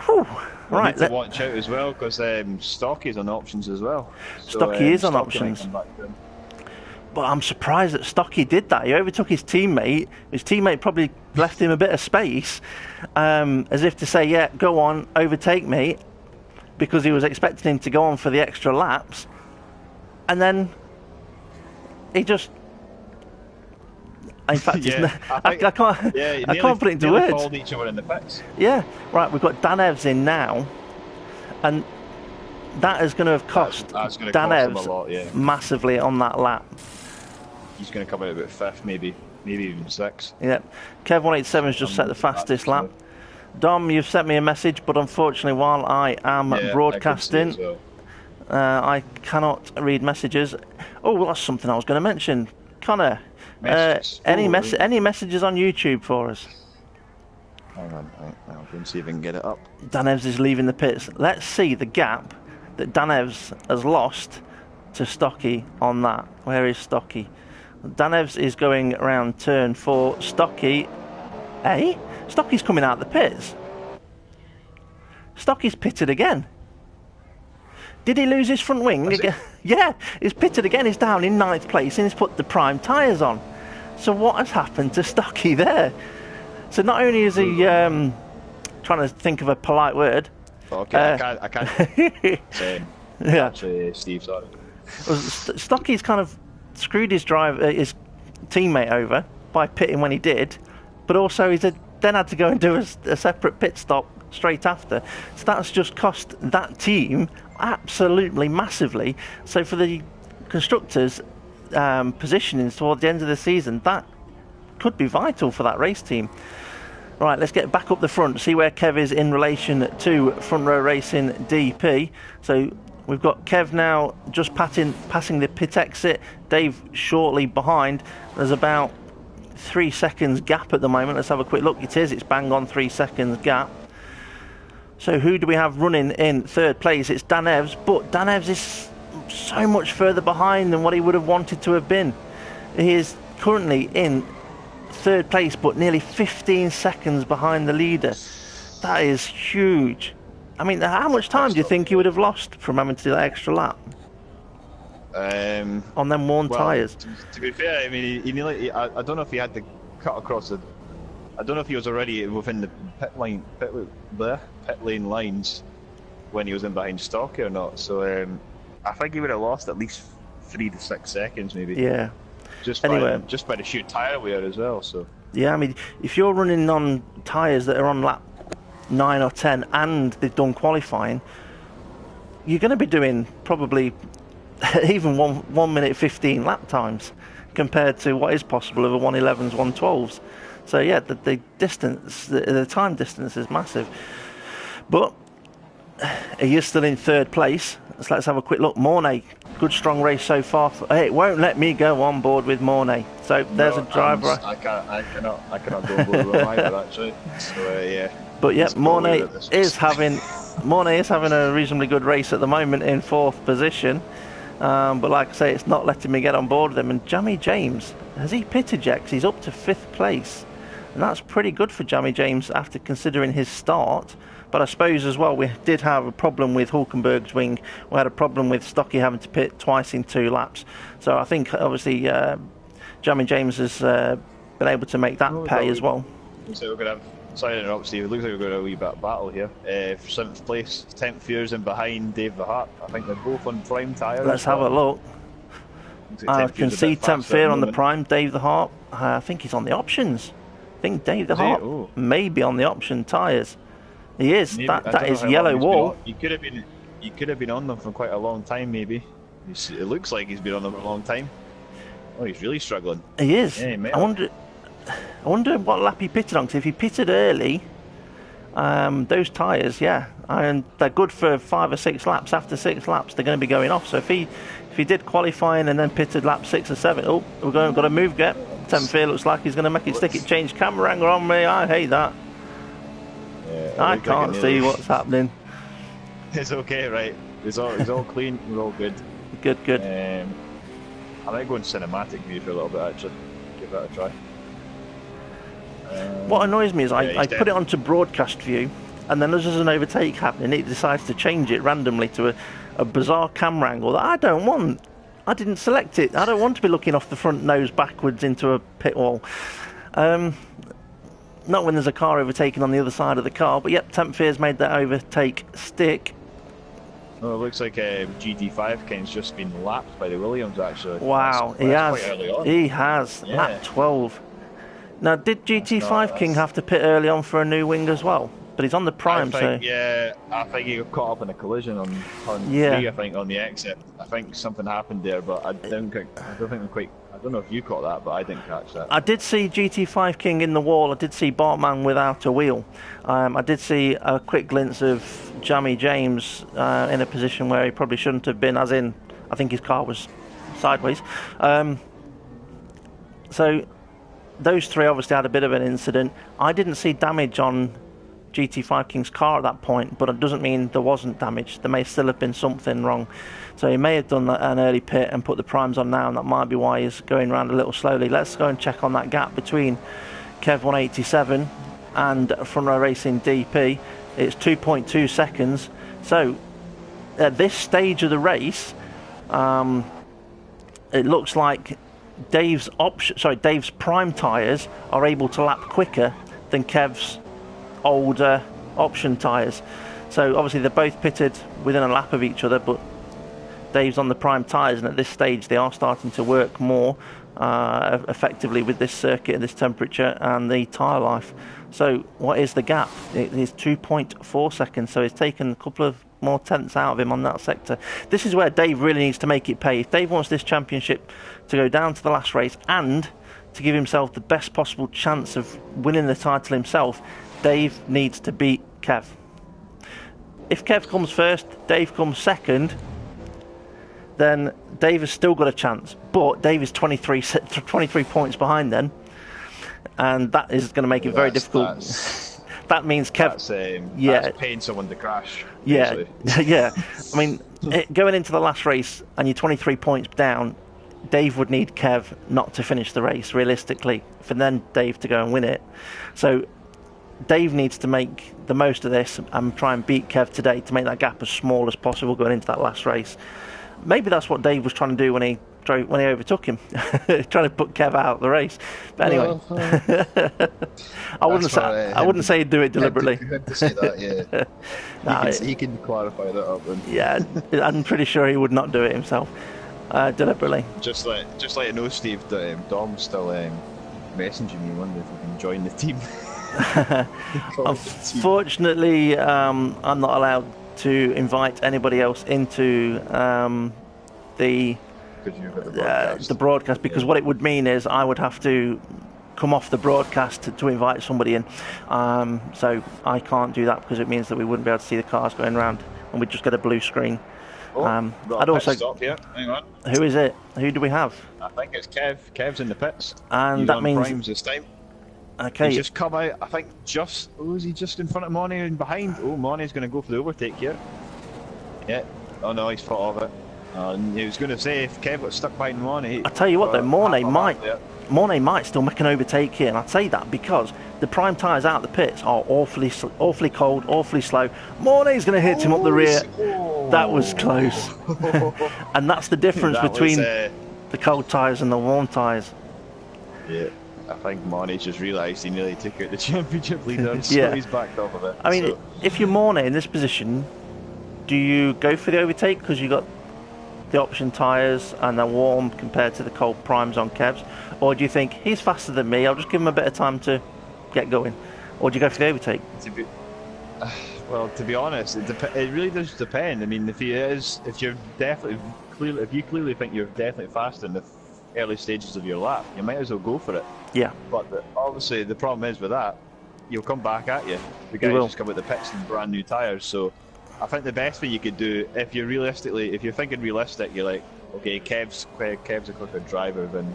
Whew. Right, need to watch out as well, because Stocky's on options as well. So, Stocky is on options. But I'm surprised that Stocky did that. He overtook his teammate. His teammate probably left him a bit of space, as if to say, yeah, go on, overtake me, because he was expecting him to go on for the extra laps. And then he just... In fact, I can't put it into words. Followed each other in the pits. Yeah, right. We've got Dan Ebbs in now, and that is going to have cost Dan Ebbs massively on that lap. He's going to come out about 5th, maybe even 6th. Yeah, Kev 187 has just set the fastest lap. Dom, you've sent me a message, but unfortunately, while I am broadcasting, I cannot read messages. Oh, well, that's something I was going to mention, Connor. Any messages on YouTube for us? Hang on, I'll go and see if I can get it up. Dan Evs is leaving the pits. Let's see the gap that Dan Evs has lost to Stocky on that. Where is Stocky? Dan Evs is going around turn 4. Stocky, Stocky's coming out the pits. Stocky's pitted again. Did he lose his front wing again? Yeah, he's pitted again. He's down in 9th place and he's put the prime tyres on. So what has happened to Stocky there? So not only is he trying to think of a polite word. Okay, I can't say. Yeah. Actually, Steve, sorry. Stocky's kind of screwed his teammate over by pitting when he did, but also he's then had to go and do a separate pit stop straight after. So that's just cost that team absolutely massively. So for the constructors' positionings towards the end of the season, that could be vital for that race team. Right, let's get back up the front, see where Kev is in relation to Front Row Racing DP. So we've got Kev now just passing the pit exit, Dave shortly behind. There's about 3 seconds gap at the moment. Let's have a quick look. It's bang on 3 seconds gap. So who do we have running in 3rd place? It's Dan Evs, but Dan Evs is so much further behind than what he would have wanted to have been. He is currently in 3rd place, but nearly 15 seconds behind the leader. That is huge. I mean, how much time do you think he would have lost from having to do that extra lap? On them worn tyres. To be fair, I mean, I don't know if he had to cut across the. I don't know if he was already within the pit lane lines when he was in behind Stocky or not. So I think he would have lost at least 3 to 6 seconds, maybe. Yeah. Just by the sheer tyre wear as well. So. Yeah, I mean, if you're running on tyres that are on lap 9 or 10 and they've done qualifying, you're going to be doing probably even 1 minute 15 lap times compared to what is possible of a 111s, 112s. So yeah, the distance, the time distance is massive. But he is still in 3rd place. So let's have a quick look. Mornay, good strong race so far. It won't let me go on board with Mornay. So there's a driver. I cannot go on board with him either, actually. So yeah. But yeah, Mornay is having a reasonably good race at the moment in 4th position. But like I say, it's not letting me get on board with him. And Jamie James, has he pitted yet? 'Cause he's up to 5th place. And that's pretty good for Jamie James after considering his start. But I suppose as well, we did have a problem with Hulkenberg's wing. We had a problem with Stocky having to pit twice in 2 laps. So I think obviously Jamie James has been able to make that pay as well. So we're going to have, sorry to interrupt, Steve. It looks like we're going to have a wee bit of battle here. For 7th place, 10th Fears in behind Dave the Hart. I think they're both on prime tyres. Let's have a look. I can see 10th Fear on the prime. Dave the Hart, I think he's on the options. I think Dave the Hart may be on the option tyres. He is. Maybe. That is yellow wall. He could have been on them for quite a long time, maybe. It looks like he's been on them for a long time. Oh, he's really struggling. He is. Yeah, I wonder what lap he pitted on. Because if he pitted early, those tyres, and they're good for 5 or 6 laps. After 6 laps, they're going to be going off. So if he did qualifying and then pitted lap 6 or 7, got a move get. 10th Fear looks like he's going to make it stick. It changed camera angle on me. I hate that. Yeah, I can't see what's happening. It's okay, right? It's all clean. We're all good. Good. I might go in cinematic view for a little bit, actually. Give that a try. What annoys me is I put it onto broadcast view, and then as there's an overtake happening, it decides to change it randomly to a bizarre camera angle that I don't want. I didn't select it. I don't want to be looking off the front nose backwards into a pit wall. Not when there's a car overtaking on the other side of the car, but yep, 10th Fear's made that overtake stick. Oh, it looks like GT5 Ken's just been lapped by the Williams, actually. Wow, he has. He has. Yeah. Lap 12. Now, did GT5 King have to pit early on for a new wing as well? But he's on the prime, Yeah, I think he got caught up in a collision on 3, I think, on the exit. I think something happened there, but I don't think I don't know if you caught that, but I didn't catch that. I did see GT5 King in the wall. I did see Bartman without a wheel. I did see a quick glimpse of Jamie James in a position where he probably shouldn't have been, as in, I think his car was sideways. So those three obviously had a bit of an incident. I didn't see damage on GT5 King's car at that point, but it doesn't mean there wasn't damage. There may still have been something wrong. So he may have done an early pit and put the primes on now, and that might be why he's going around a little slowly. Let's go and check on that gap between Kev 187 and Front Row Racing DP. It's 2.2 seconds. So at this stage of the race, it looks like Dave's prime tyres are able to lap quicker than Kev's older option tyres. So obviously they're both pitted within a lap of each other, but Dave's on the prime tyres, and at this stage they are starting to work more effectively with this circuit and this temperature and the tyre life. So what is the gap? It is 2.4 seconds, so it's taken a couple of more tenths out of him on that sector. This is where Dave really needs to make it pay. If Dave wants this championship to go down to the last race and to give himself the best possible chance of winning the title himself, Dave needs to beat Kev. If Kev comes first, Dave comes second, then Dave has still got a chance. But Dave is 23 points behind then, and that is going to make it very difficult. That means Kev... That's paying someone to crash. Yeah, yeah. I mean, going into the last race and you're 23 points down, Dave would need Kev not to finish the race, realistically, for then Dave to go and win it. So Dave needs to make the most of this and try and beat Kev today to make that gap as small as possible going into that last race. Maybe that's what Dave was trying to do when he overtook him, trying to put Kev out of the race. But anyway, I wouldn't say he'd do it deliberately. You had to say that, yeah. He can clarify that up. And... Yeah, I'm pretty sure he would not do it himself deliberately. Just like I know, Steve, that Dom's still messaging me, wondering if he can join the team. Unfortunately, I'm not allowed to invite anybody else into the broadcast, because what it would mean is I would have to come off the broadcast to invite somebody in. So I can't do that because it means that we wouldn't be able to see the cars going around and we'd just get a blue screen. I'd also stop here. Hang on. Who is it? Who do we have? I think it's Kev. Kev's in the pits. And he's that on means primes this time. Okay. He's just come out. I think is he just in front of Money and behind? Oh, Money's going to go for the overtake here. Yeah. Oh no, he's fought off it. He was going to say if Kev got stuck behind Money. I tell you what, though, Mornay might still make an overtake here, and I say that because the prime tyres out of the pits are awfully cold, awfully slow. Mornay's going to hit him up the rear. That was close, and that's the difference between the cold tyres and the warm tyres. Yeah. I think Mornay just realised he nearly took out the championship leader, so he's backed off of it. I mean, if you're Mornay in this position, do you go for the overtake because you got the option tyres and they're warm compared to the cold primes on Kev's, or do you think he's faster than me, I'll just give him a bit of time to get going, or do you go for the overtake? Well, to be honest, it really does depend. I mean, if you clearly think you're definitely faster in the early stages of your lap, you might as well go for it. Yeah. But obviously the problem is with that, you'll come back at you. The guys just come out the pits in brand new tyres. So I think the best thing you could do, if you're thinking realistic, you're like, okay, Kev's a quicker driver than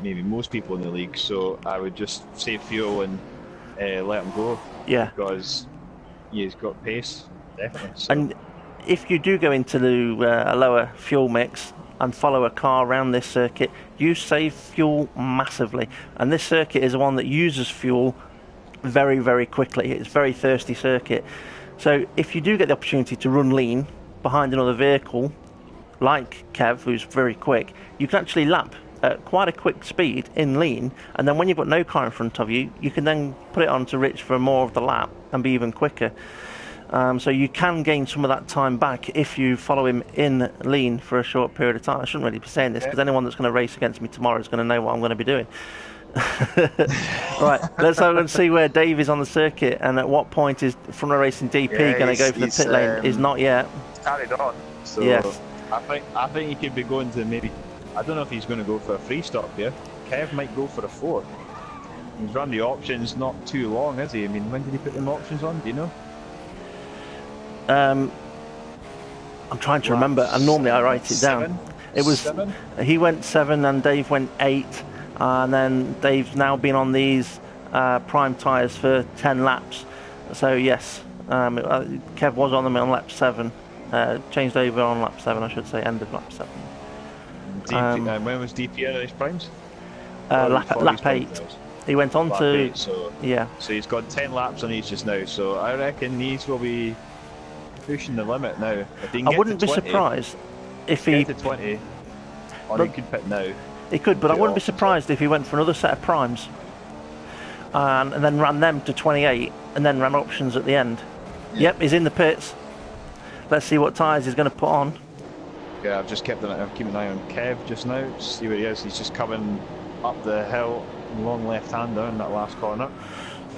maybe most people in the league. So I would just save fuel and let him go. Yeah. Because he's got pace, definitely. So. And if you do go into a lower fuel mix and follow a car around this circuit, you save fuel massively. And this circuit is the one that uses fuel very, very quickly. It's a very thirsty circuit. So if you do get the opportunity to run lean behind another vehicle, like Kev, who's very quick, you can actually lap at quite a quick speed in lean, and then when you've got no car in front of you, you can then put it on to Rich for more of the lap and be even quicker. So you can gain some of that time back if you follow him in lean for a short period of time. I shouldn't really be saying this because anyone that's going to race against me tomorrow is going to know what I'm going to be doing. Right, let's have and see where Dave is on the circuit, and at what point is Front Row Racing DP going to go for the pit lane? He's not yet. Carried on. So yes. I think he could be going to maybe. I don't know if he's going to go for a free stop here. Kev might go for a 4. He's run the options not too long, is he? I mean, when did he put them options on? Do you know? I'm trying to remember, and normally I write it down. It was 7? He went 7 and Dave went 8, and then they've now been on these prime tyres for 10 laps. So yes, Kev was on them on lap 7, changed over on lap 7, I should say, end of lap 7. When was DP out of his primes? Lap 8. He went on lap to 8, so yeah. So he's got 10 laps on these just now. So I reckon these will be pushing the limit now. If he can I get wouldn't to be 20, surprised if he get to 20, or but he could pit now. he could, but I Get wouldn't be off. surprised if he went for another set of primes and then ran them to 28 and then ran options at the end. Yep, he's in the pits. Let's see what tyres he's going to put on. Yeah, I've just kept I'm keeping an eye on Kev just now to see where he is. He's just coming up the hill, long left-hander in that last corner.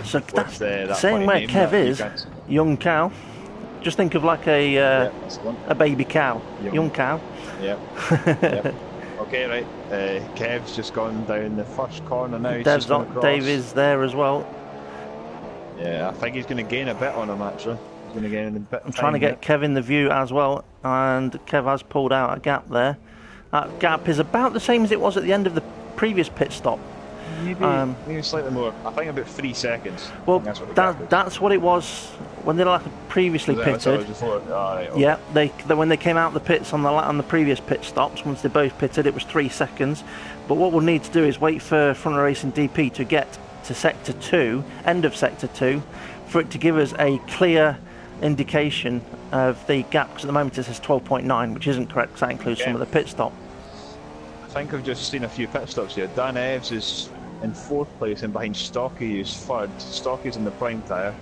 So that's that saying funny where name Kev that you is, can't see. young cow. Just think of like That's the one. a baby cow, young cow. Yep. Yep. Okay, right. Kev's just gone down the first corner now. He's just gonna cross. Dave is there as well. Yeah, I think he's going to gain a bit on him actually. He's going to gain a bit. I'm trying to get Kev in the view as well, and Kev has pulled out a gap there. That gap is about the same as it was at the end of the previous pit stop. Maybe slightly more. I think about 3 seconds. Well, that's what, the gap is. that's what it was when they previously Was that what it pitted. was before? Oh, right, okay. Yeah, when they came out the pits on the previous pit stops, once they both pitted, it was 3 seconds. But what we'll need to do is wait for Front Row Racing DP to get to sector 2, end of sector 2, for it to give us a clear indication of the gap, because at the moment it says 12.9, which isn't correct because that includes some of the pit stop. I think I've just seen a few pit stops here. Dan Eves is in 4th place and behind Stocky is 3rd. Stocky's in the prime tyre.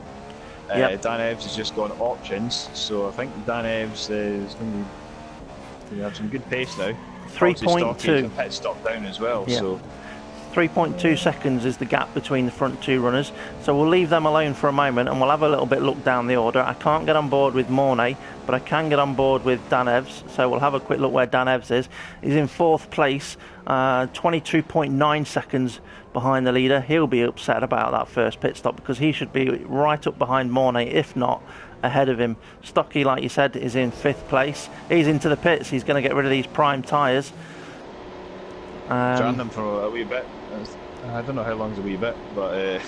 Yep. Dan Eves has just gone options, so I think Dan Eves is going to have some good pace now. 3.2. A pit stop down as well, Yeah. so 3.2 seconds is the gap between the front 2 runners, so we'll leave them alone for a moment and we'll have a little bit look down the order. I can't get on board with Mornay, but I can get on board with Dan Eves, so we'll have a quick look where Dan Eves is. He's in 4th place, 22.9 seconds behind the leader. He'll be upset about that first pit stop because he should be right up behind Mornay, if not ahead of him. Stocky, like you said, is in 5th place. He's into the pits. He's going to get rid of these prime tyres. ran them for a wee bit. I don't know how long's a wee bit, but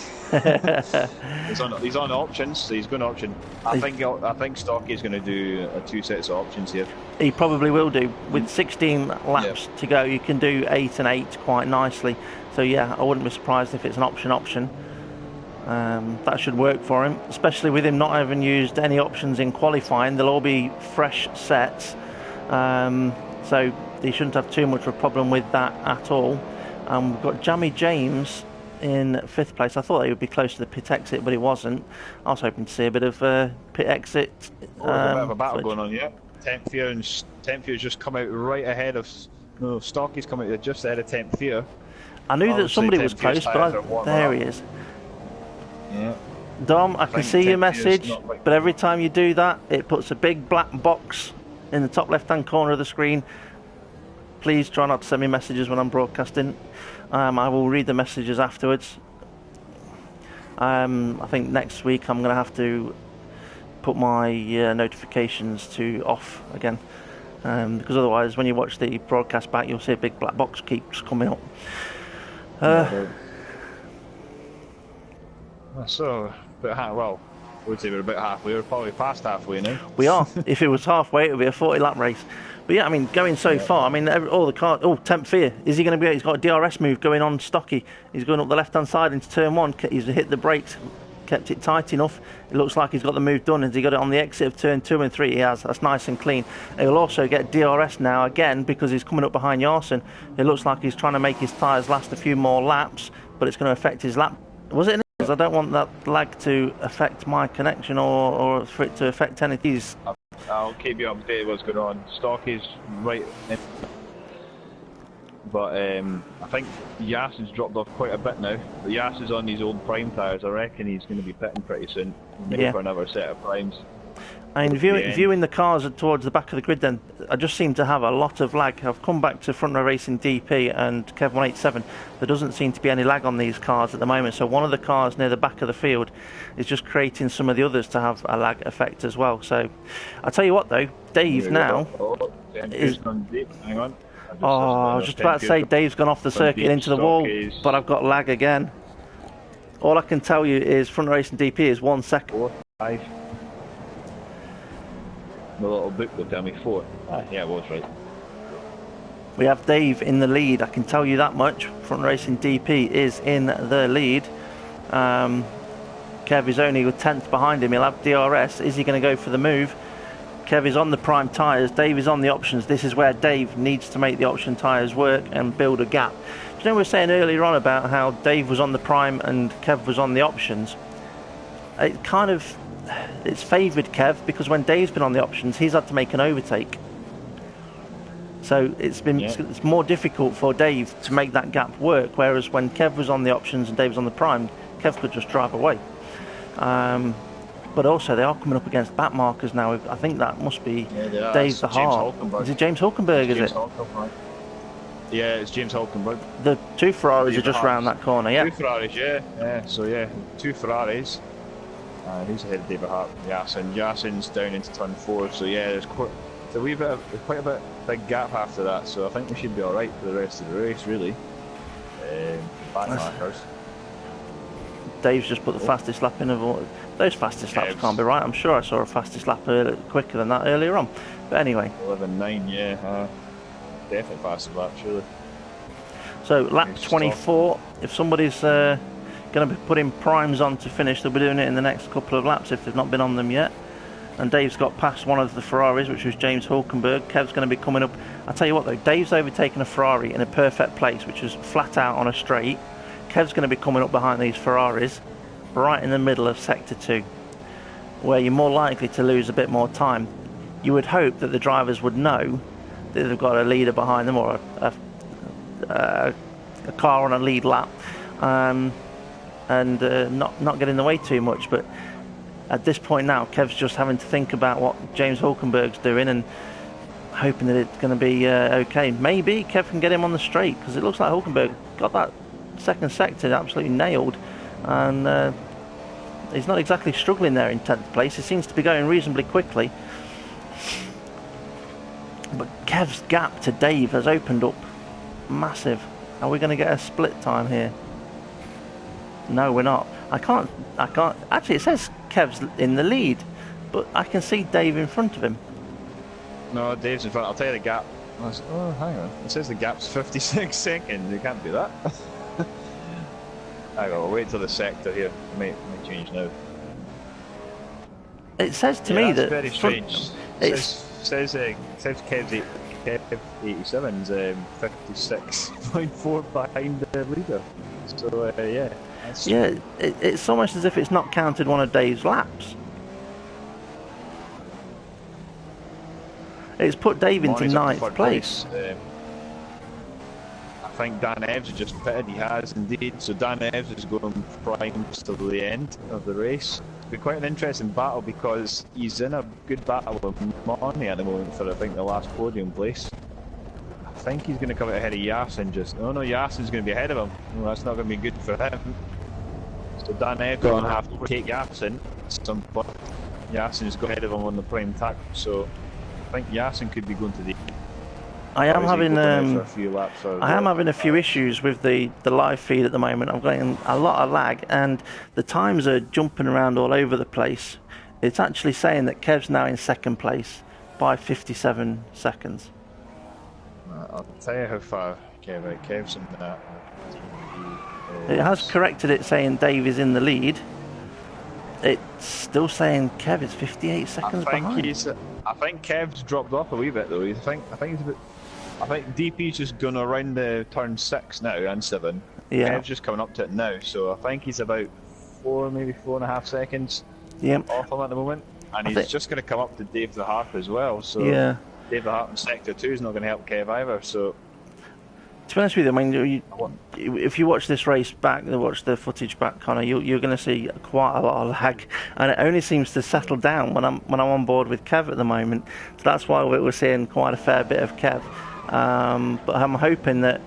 he's on options, so he's going to option. I think Stocky's going to do 2 sets of options here. He probably will do. With 16 laps to go, you can do 8 and 8 quite nicely. So yeah, I wouldn't be surprised if it's an option. That should work for him, especially with him not having used any options in qualifying. They'll all be fresh sets, so he shouldn't have too much of a problem with that at all. We've got Jamie James in 5th place. I thought he would be close to the pit exit, but he wasn't. I was hoping to see a bit of pit exit. There's a bit of a battle going on, yeah. Temp Fear's just come out right ahead of... No, Stocky's come out just ahead of Temp Fear. I knew that somebody was close, but there he is. Yeah. Dom, I can see your message, not but every time you do that, it puts a big black box in the top left-hand corner of the screen. Please try not to send me messages when I'm broadcasting. I will read the messages afterwards. I think next week I'm going to have to put my notifications to off again, because otherwise when you watch the broadcast back you'll see a big black box keeps coming up. So, well, I would say we're about halfway. We're probably past halfway now. We are. If it was halfway, it would be a 40-lap race. But yeah, I mean, going so far, I mean, all the cars. Oh, Temp Fear. Is he going to be? He's got a DRS move going on Stocky. He's going up the left-hand side into turn 1. He's hit the brakes, kept it tight enough. It looks like he's got the move done. Has he got it on the exit of turn 2 and 3? He has. That's nice and clean. He'll also get DRS now again because he's coming up behind Yarson. It looks like he's trying to make his tyres last a few more laps, but it's going to affect his lap. Was it? I don't want that lag to affect my connection or for it to affect any of these. I'll keep you updated what's going on. Stocky's right in. But I think Yasin's dropped off quite a bit now. But Yasin's on these old prime tyres. I reckon he's going to be pitting pretty soon. Maybe for another set of primes. I mean, viewing the cars towards the back of the grid, then I just seem to have a lot of lag. I've come back to Front Row Racing DP and Kev 187. There doesn't seem to be any lag on these cars at the moment. So one of the cars near the back of the field is just creating some of the others to have a lag effect as well. So I'll tell you what, though, Dave now Hang on. I was just about to say Dave's gone off the circuit into the wall, but I've got lag again. All I can tell you is Front Racing DP is 1 second. 4, 5. The little book will tell me 4. Yeah, it was right. We have Dave in the lead, I can tell you that much. Front Racing DP is in the lead. Kev is only 10th behind him. He'll have DRS. Is he going to go for the move? Kev is on the prime tyres. Dave is on the options. This is where Dave needs to make the option tyres work and build a gap. Do you know we were saying earlier on about how Dave was on the prime and Kev was on the options? It's favoured Kev because when Dave's been on the options, he's had to make an overtake. So it's more difficult for Dave to make that gap work, whereas when Kev was on the options and Dave was on the prime, Kev could just drive away. But also they are coming up against back markers now. I think that must be Dave the Heart. Is it James Hulkenberg, is it? Yeah, it's James Hulkenberg. The 2 Ferraris are just round that corner, yeah? 2 Ferraris, yeah. So yeah, 2 Ferraris. Who's ahead of David Hart? Yasin. Yasin's down into turn 4, so yeah, there's quite a bit big gap after that, so I think we should be alright for the rest of the race, really. Back markers. Dave's just put the fastest lap in of all. Those fastest laps can't be right. I'm sure I saw a fastest lap quicker than that earlier on. But anyway. 11.9, yeah. Definitely fastest lap, surely. So lap 24. If somebody's going to be putting primes on to finish, they'll be doing it in the next couple of laps if they've not been on them yet. And Dave's got past one of the Ferraris, which was James Hulkenberg. Kev's going to be coming up. I'll tell you what though, Dave's overtaken a Ferrari in a perfect place, which was flat out on a straight. Kev's going to be coming up behind these Ferraris, right in the middle of Sector 2, where you're more likely to lose a bit more time. You would hope that the drivers would know that they've got a leader behind them, or a car on a lead lap, and not get in the way too much. But at this point now, Kev's just having to think about what James Hulkenberg's doing and hoping that it's going to be okay. Maybe Kev can get him on the straight, because it looks like Hulkenberg got that second sector absolutely nailed, and he's not exactly struggling there in 10th place. He seems to be going reasonably quickly, but Kev's gap to Dave has opened up massive. Are we going to get a split time here? No, we're not. I can't actually, it says Kev's in the lead, but I can see Dave in front of him. No, Dave's in front. I'll tell you the gap. Oh, hang on, it says the gap's 56 seconds. You can't do that. Hang on, we'll wait till the sector here. It may change now. It says to me that very strange. It says Kev 87's 56.4 behind the leader. So yeah. Yeah, it's almost as if it's not counted one of Dave's laps. It's put Dave into 9th place. I think Dan Evans just pitted. He has indeed. So Dan Evans is going primes till the end of the race. It'll be quite an interesting battle because he's in a good battle with Monty at the moment for I think the last podium place. I think he's going to come out ahead of Yasin. Yasin's going to be ahead of him. No, that's not going to be good for him. So Dan Evans is going to have to take Yasin at some point. Yasin's got ahead of him on the prime tack. So I think Yasin could be going to the. I am having a few issues with the live feed at the moment. I'm getting a lot of lag and the times are jumping around all over the place. It's actually saying that Kev's now in 2nd place by 57 seconds. I'll tell you how far Kev's in that. It has corrected it, saying Dave is in the lead. It's still saying Kev is 58 seconds behind. I think Kev's dropped off a wee bit though. I think DP's just going around the turn 6 now and 7. Yeah. Kev's just coming up to it now, so I think he's about 4.5 seconds off him at the moment. And he's just going to come up to Dave the Harp as well. So yeah. Dave the Harp in Sector 2 is not going to help Kev either. So to be honest with you, I mean, if you watch this race back, watch the footage back, Connor, you're going to see quite a lot of lag, and it only seems to settle down when I'm on board with Kev at the moment. So that's why we're seeing quite a fair bit of Kev. But I'm hoping that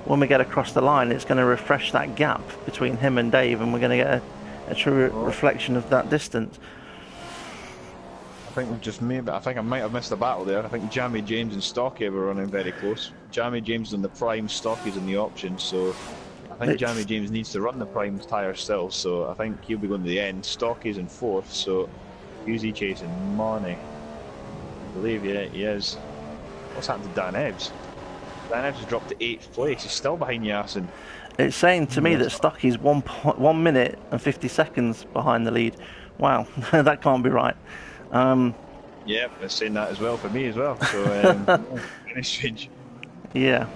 when we get across the line, it's going to refresh that gap between him and Dave, and we're going to get a true reflection of that distance. I think we've just made. I think I might have missed a battle there. I think Jamie James and Stocky were running very close. Jamie James on the prime, Stocky's on the option. So I think Jamie James needs to run the prime tyre still. So I think he'll be going to the end. Stocky's in 4th. So who's he chasing? Money. I believe yeah, he is. What's happened to Dan Ebbs? Dan Ebbs has dropped to 8th place. He's still behind Yasin. It's saying to me that Stocky's 1 minute and 50 seconds behind the lead. Wow, that can't be right. Yeah, it's saying that as well for me as well. So very strange. Yeah.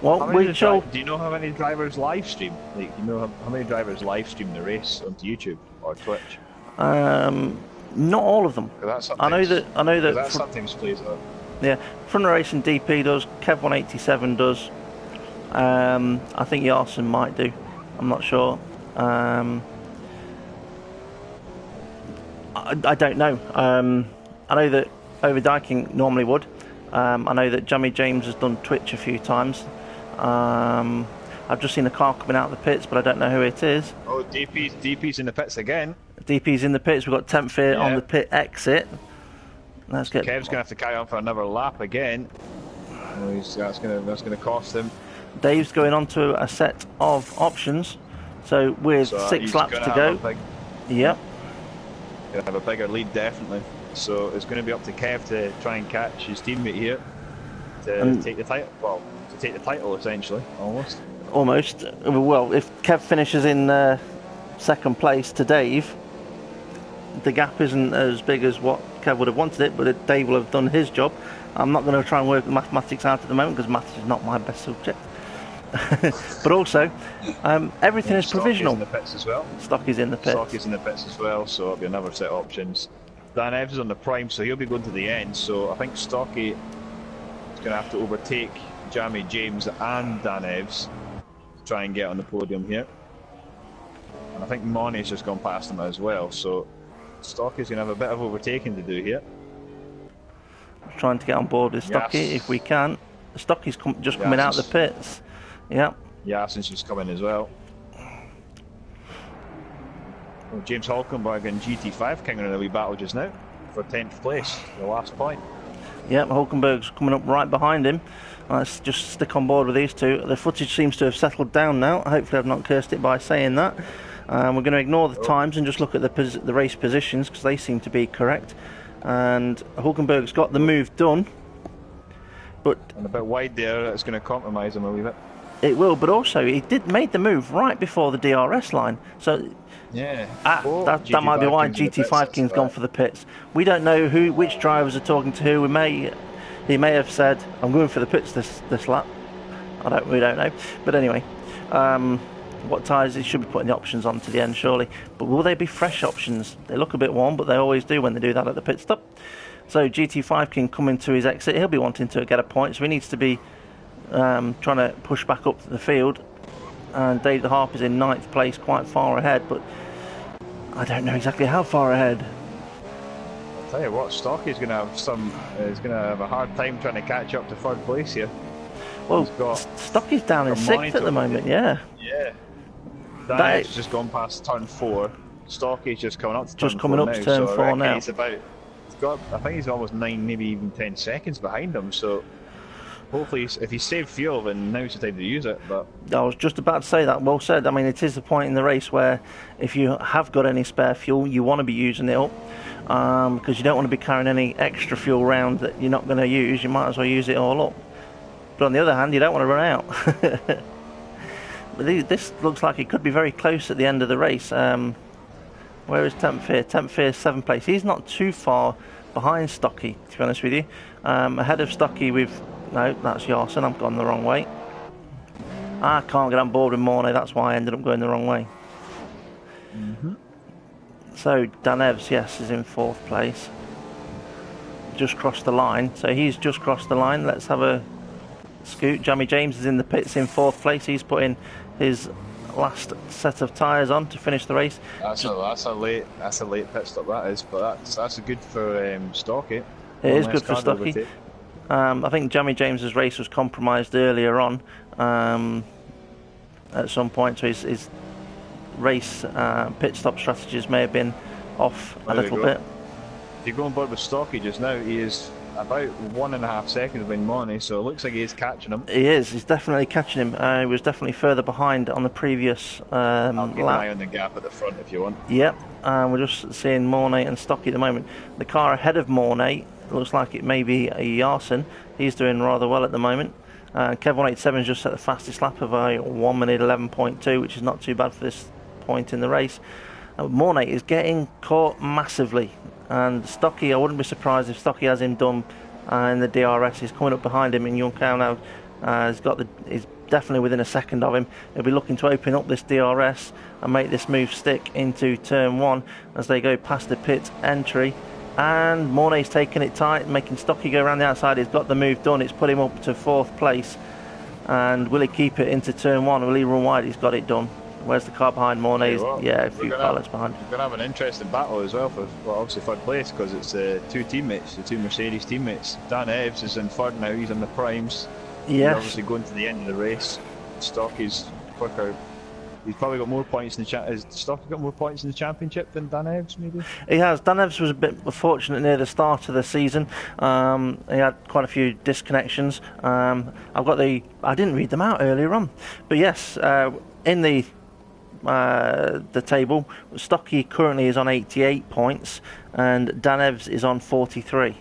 Well, we shall. Do you know how many drivers live stream? Like, you know how many drivers live stream the race onto YouTube or Twitch? Not all of them. I know that. That sometimes plays up. Yeah, Front Racing DP does. Kev 187 does. I think Yarson might do. I'm not sure. I don't know. I know that Overdyking normally would. I know that Jamie James has done Twitch a few times. I've just seen a car coming out of the pits, but I don't know who it is. Oh, DP's in the pits again. DP's in the pits. We've got Tempfear on the pit exit. Let's get. Kev's gonna have to carry on for another lap again. Oh, that's gonna cost him. Dave's going on to a set of options. So with 6 laps to go. Yep. Gonna have a bigger lead, definitely. So it's going to be up to Kev to try and catch his teammate here to take the title. Well, to take the title essentially, almost. Almost. Well, if Kev finishes in 2nd place to Dave, the gap isn't as big as what Kev would have wanted it, but Dave will have done his job. I'm not going to try and work the mathematics out at the moment because maths is not my best subject. But also, everything is provisional. Stocky's in the pits as well. Stocky's in the pits. Stocky's in the pits as well, so it'll be another set of options. Dan Evans is on the prime, so he'll be going to the end. So I think Stocky is going to have to overtake Jamie James and Dan Evans to try and get on the podium here. And I think Money's just gone past him as well, so Stocky's going to have a bit of overtaking to do here. Trying to get on board with Stocky if we can. Stocky's just coming out of the pits. Yeah. Yasin's just coming as well. Well, James Hulkenberg and GT5 King are in a wee battle just now for 10th place, the last point. Yep, Hulkenberg's coming up right behind him. Let's just stick on board with these two. The footage seems to have settled down now. Hopefully I've not cursed it by saying that. We're going to ignore the times and just look at the race positions because they seem to be correct. And Hulkenberg's got the move done. But and a bit wide there, that's going to compromise him a wee bit. It will, but also he made the move right before the DRS line. So yeah, that might be why GT5 King's gone for the pits. We don't know which drivers are talking to who. He may have said, "I'm going for the pits this lap." We don't know. But anyway, what tyres he should be putting the options on to the end surely. But will they be fresh options? They look a bit warm, but they always do when they do that at the pit stop. So GT5 King coming to his exit. He'll be wanting to get a point, so he needs to be trying to push back up to the field. And Dave the Harp is in 9th place, quite far ahead, but I don't know exactly how far ahead. I'll tell you what, Stocky's going to have a hard time trying to catch up to 3rd place here. Well, Stocky's down in 6th at the moment, yeah. Yeah. Dan's just gone past turn 4. Stocky's just coming up to turn 4 just coming up to turn 4 now. I think he's almost 9, maybe even 10 seconds behind him, so hopefully if he's saved fuel, then now's the time to use it. But I was just about to say that. Well said. I mean, it is the point in the race where if you have got any spare fuel, you want to be using it up because you don't want to be carrying any extra fuel around that you're not going to use. You might as well use it all up. But on the other hand, you don't want to run out. But this looks like it could be very close at the end of the race. Where is Tempfear? Tempfear's 7th place. He's not too far behind Stocky, to be honest with you. Ahead of Stocky no, that's Yarson. I've gone the wrong way. I can't get on board with Mornay. That's why I ended up going the wrong way. So Dan Evs, yes, is in 4th place. Just crossed the line. So he's just crossed the line. Let's have a scoot. Jamie James is in the pits in 4th place. He's putting his last set of tyres on to finish the race. That's a late pit stop, that is, but that's good for Stocky. It is good for Stocky. I think Jamie James's race was compromised earlier on at some point, so his race pit stop strategies may have been off a little bit. if you go on board with Stocky just now, he is about 1.5 seconds behind Money, so it looks like he is catching him. He is. He's definitely catching him. He was definitely further behind on the previous I'll keep an lap. eye on the gap at the front if you want. Yep. We're just seeing Mornay and Stocky at the moment. The car ahead of Mornay looks like it may be a Yarson. He's doing rather well at the moment. Kev 187 just set the fastest lap of a 1 minute 11.2, which is not too bad for this point in the race. Mornay is getting caught massively, and Stocky, I wouldn't be surprised if Stocky has him done in the DRS. He's coming up behind him in Junckau now. He's definitely within a second of him. He'll be looking to open up this DRS and make this move stick into turn 1 as they go past the pit entry. And Mornay's taking it tight, making Stocky go around the outside. He's got the move done. It's put him up to 4th place. And will he keep it into turn 1? Will he run wide? He's got it done. Where's the car behind Mornay? Yeah, a few car lengths behind. We're going to have an interesting battle as well for, obviously, 3rd place, because it's two teammates, the two Mercedes teammates. Dan Eves is in 3rd now, he's in the primes. Yes. He's obviously going to the end of the race. Stocky's quicker. He's probably got more points in the Has Stocky got more points in the championship than Dan Eves, maybe? He has. Dan Eves was a bit fortunate near the start of the season. He had quite a few disconnections. I didn't read them out earlier on, but yes, in the table, Stocky currently is on 88 points, and Dan Eves is on 43.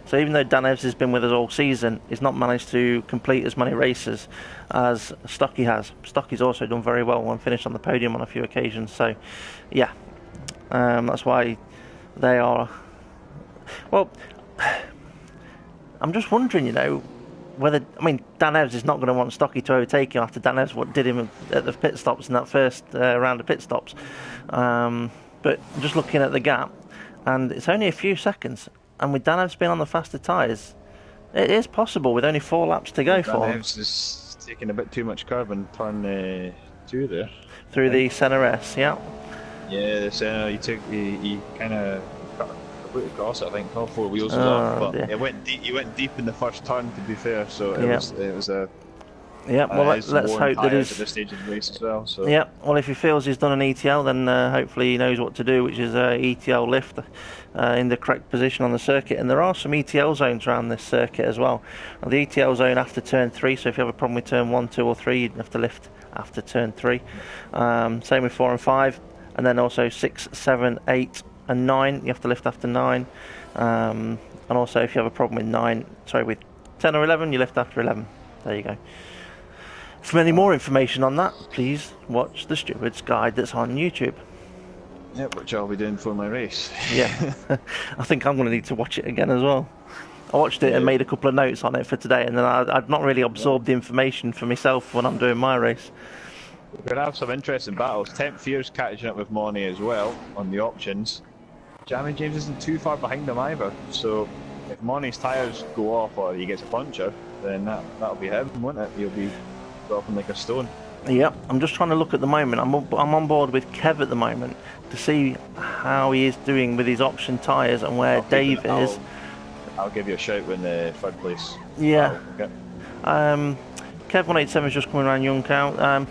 So even though Dan Eves has been with us all season, he's not managed to complete as many races as Stocky has. Stocky's also done very well when finished on the podium on a few occasions. So, yeah, that's why they are. Well, I'm just wondering, whether Dan Eves is not going to want Stocky to overtake him after Dan Eves what did him at the pit stops in that first round of pit stops. But I'm just looking at the gap, and it's only a few seconds. And with Dan Eves being on the faster tyres, it is possible with only 4 laps to go for him. Dan Eves is taking a bit too much curve in turn 2 there. Through the centre S, yeah. Yeah, the centre, he kind of got completely across it, I think. All 4 wheels was off, but he went deep in the first turn, to be fair, so it was a... Yeah, well, let's hope that he's at this stage of the race as well. So. Yeah, well, if he feels he's done an ETL, then hopefully he knows what to do, which is ETL lift in the correct position on the circuit. And there are some ETL zones around this circuit as well. And the ETL zone after turn 3, so if you have a problem with turn 1, 2 or 3, you'd have to lift after turn 3. Same with 4 and 5. And then also 6, 7, 8 and 9, you have to lift after 9. And also if you have a problem with 10 or 11, you lift after 11. There you go. For any more information on that, please watch the Steward's Guide that's on YouTube. Yep, which I'll be doing for my race. Yeah, I think I'm going to need to watch it again as well. I watched it and made a couple of notes on it for today, and then I'd not really absorbed the information for myself when I'm doing my race. We're going to have some interesting battles. Temp Fear's catching up with Money as well on the options. Jamie James isn't too far behind him either, so if Money's tyres go off or he gets a puncture, then that'll be him, won't it? He'll be dropping like a stone. Yep, I'm just trying to look at the moment. I'm on board with Kev at the moment to see how he is doing with his option tyres and where Dave is. I'll give you a shout when the 3rd place. Yeah. Okay. Kev 187 is just coming around Junckau.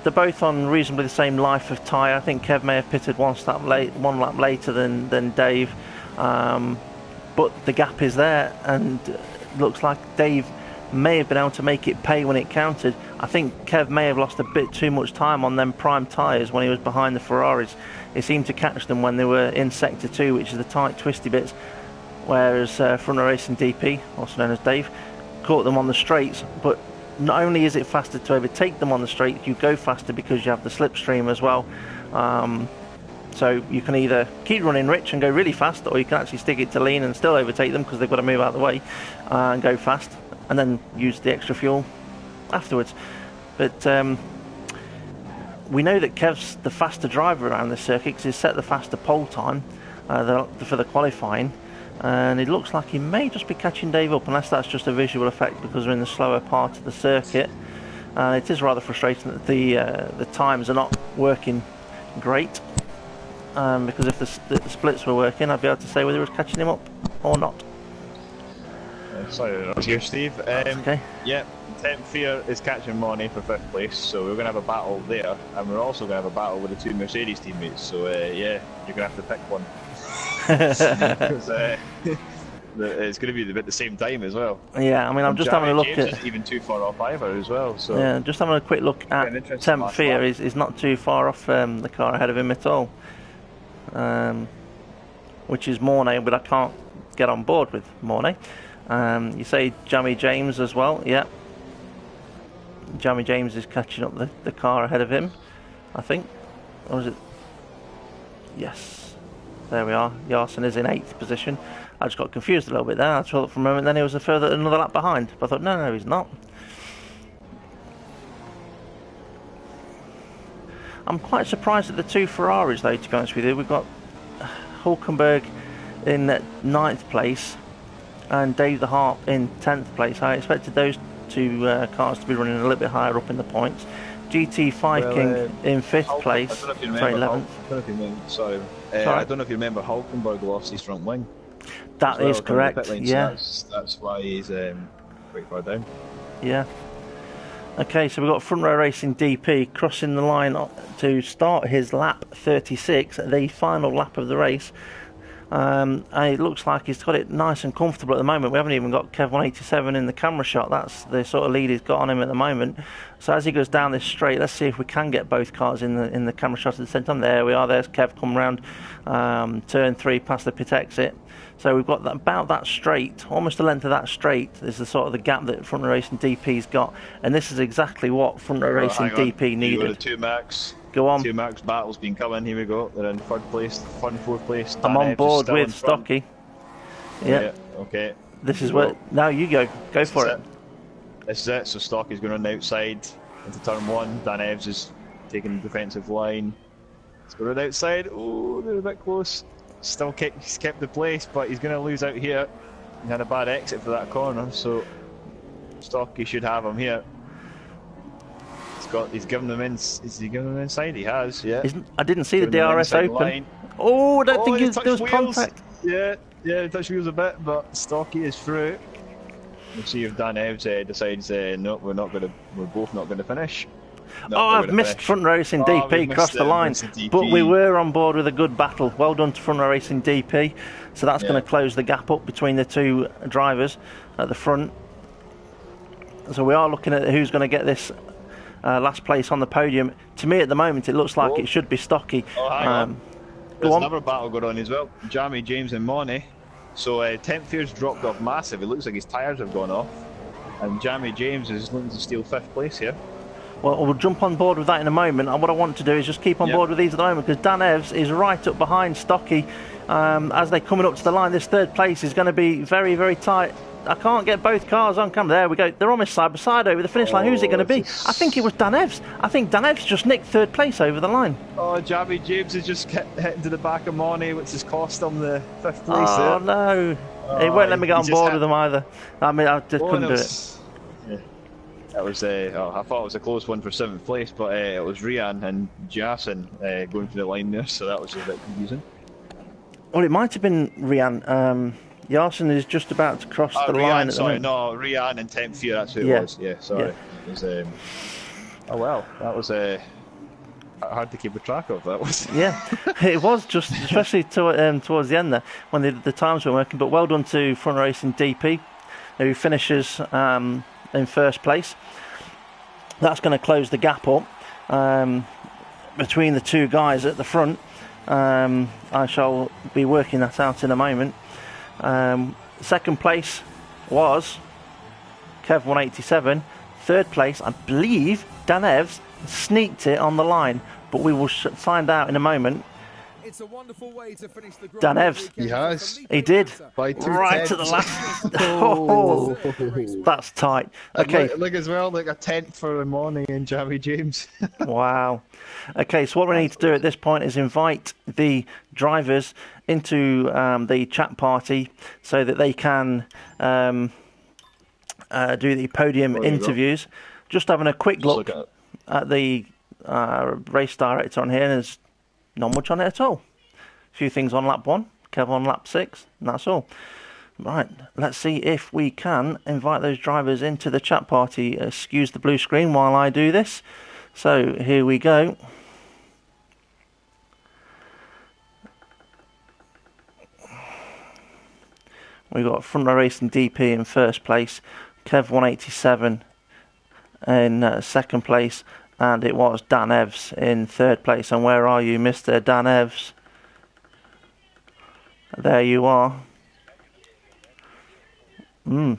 They're both on reasonably the same life of tyre. I think Kev may have pitted one lap later than Dave, but the gap is there, and looks like Dave may have been able to make it pay when it counted. I think Kev may have lost a bit too much time on them prime tyres when he was behind the Ferraris. He seemed to catch them when they were in Sector 2, which is the tight, twisty bits, whereas Front Row Racing DP, also known as Dave, caught them on the straights. But not only is it faster to overtake them on the straight, you go faster because you have the slipstream as well. So you can either keep running rich and go really fast, or you can actually stick it to lean and still overtake them because they've got to move out of the way and go fast, and then use the extra fuel afterwards. But we know that Kev's the faster driver around this circuit because he's set the faster pole time for the qualifying, and it looks like he may just be catching Dave up, unless that's just a visual effect because we're in the slower part of the circuit. It is rather frustrating that the times are not working great, because if the splits were working, I'd be able to say whether he was catching him up or not. Sorry, not here, Steve. Okay. Yeah, Temp Fear is catching Money for 5th place, so we're going to have a battle there, and we're also going to have a battle with the 2 Mercedes teammates. So yeah, you're going to have to pick one. 'Cause, it's going to be about the same time as well. Yeah, I mean, I'm And just Jamie having a look James at. isn't even too far off either as well. So Yeah, just having a quick look at an interesting Temp last Fear. lap. He's not too far off the car ahead of him at all. Which is Mornay, but I can't get on board with Mornay. You say Jamie James as well, yeah. Jamie James is catching up the car ahead of him, I think. Or is it? Yes. There we are. Yarson is in 8th position. I just got confused a little bit there. I thought for a moment then he was another lap behind. But I thought, no, he's not. I'm quite surprised at the 2 Ferraris, though, to be honest with you. We've got Hulkenberg in 9th place and Dave the Harp in 10th place. I expected those 2 cars to be running a little bit higher up in the points. GT5 King in 5th place. I don't know if you Sorry, remember. 11th. Sorry. I don't know if you remember. Hulkenberg lost his front wing. That as well, is coming to the correct. pit lane, Yeah. So that's why he's quite far down. Yeah. Okay, so we've got Front Row Racing DP crossing the line to start his lap 36, the final lap of the race. And it looks like he's got it nice and comfortable at the moment. We haven't even got Kev 187 in the camera shot. That's the sort of lead he's got on him at the moment. So as he goes down this straight, let's see if we can get both cars in the camera shot at the same time. There we are. There's Kev come round turn 3 past the pit exit. So we've got about that straight, almost the length of that straight is the sort of the gap that Front Row Racing DP's got, and this is exactly what Front Row Racing DP needed. The 2 Max. Go on. 2 Max battle's been coming. Here we go. They're in 3rd place, 4th place. I'm on board with Stocky. Yeah. Okay. This is where now you go. Go for it. This is it. So Stocky's going on the outside into turn 1. Dan Evans is taking the defensive line. He's going on the outside. Oh, they're a bit close. He's kept the place, but he's going to lose out here. He had a bad exit for that corner, so Stocky should have him here. He's given them in. Is he giving them inside? He has, yeah. I didn't see the DRS open. Line. Oh, I don't think there was contact. Yeah, touch wheels a bit, but Stocky is through. We'll see if Dan Evans decides no, we're both not going to finish. I've missed Front Row Racing DP, crossed the line, but we were on board with a good battle. Well done to Front Row Racing DP. So that's going to close the gap up between the 2 drivers at the front. So we are looking at who's going to get this last place on the podium. To me, at the moment, it looks like it should be Stocky. Hang on. There's another battle going on as well. Jamie James and Money. So Temp Fear's dropped off massive. It looks like his tyres have gone off, and Jamie James is looking to steal 5th place here. Well, we'll jump on board with that in a moment. And what I want to do is just keep on board with these at the moment, because Dan Evans is right up behind Stocky. As they're coming up to the line, this 3rd place is going to be very, very tight. I can't get both cars on camera. There we go. They're almost side by side over the finish line. Who's it going to be? I think it was Dan Evans. I think Dan Evans just nicked 3rd place over the line. Oh, Jamie James has just hit to the back of Money, which has cost him the 5th place. Oh, no. He won't let me get on board with them either. I mean, I just couldn't do it. That was, I thought it was a close one for 7th place, but it was Rian and Jason going to the line there, so that was a bit confusing. Well, it might have been Rian. Yarson is just about to cross the line at the moment. No, Rian and Temp Fear, that's who it was. Yeah, sorry. Yeah. It was, oh well, that was hard to keep a track of. That was. Yeah, it was just, especially towards the end there when the times were working. But well done to Front Racing DP, who finishes in 1st place. That's going to close the gap up between the 2 guys at the front. I shall be working that out in a moment. 2nd place was Kev 187. 3rd place, I believe, Dan Evans sneaked it on the line, but we will find out in a moment. It's a wonderful way to finish the Dan Evans. He has. He did. By 2 Right to the last. Oh, that's tight. Okay. Look as well, like a 10th for Money and Jamie James. Wow. Okay, so what we need to do at this point is invite the drivers into the chat party so that they can do the podium interviews. Just having a quick look at the race director on here, and there's not much on it at all. A few things on lap 1, Kev on lap 6, and that's all. Right, let's see if we can invite those drivers into the chat party. Excuse the blue screen while I do this. So here we go. We've got Front Row Racing DP in first place, Kev 187 in second place, and it was Dan Evs in third place. And where are you, Mr. Dan Evs? There you are. Right,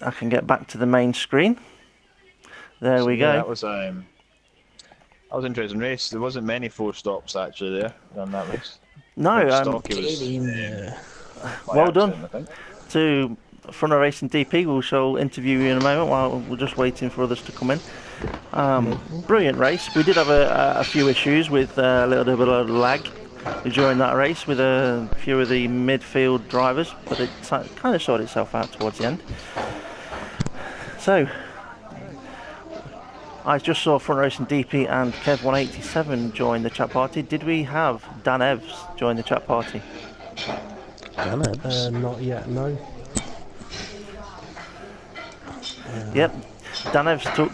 I can get back to the main screen. There we go. That was interesting race. There wasn't many 4 stops actually there on that race. No, well done to Front Row Racing DP. We shall interview you in a moment while we're just waiting for others to come in. Brilliant race. We did have a few issues with a little bit of lag during that race with a few of the midfield drivers, but it kind of sorted itself out towards the end. So, I just saw Front Row Racing DP and Kev 187 join the chat party. Did we have Dan Evs join the chat party? Dan Evs? Not yet, no. Yep. Dan Evs took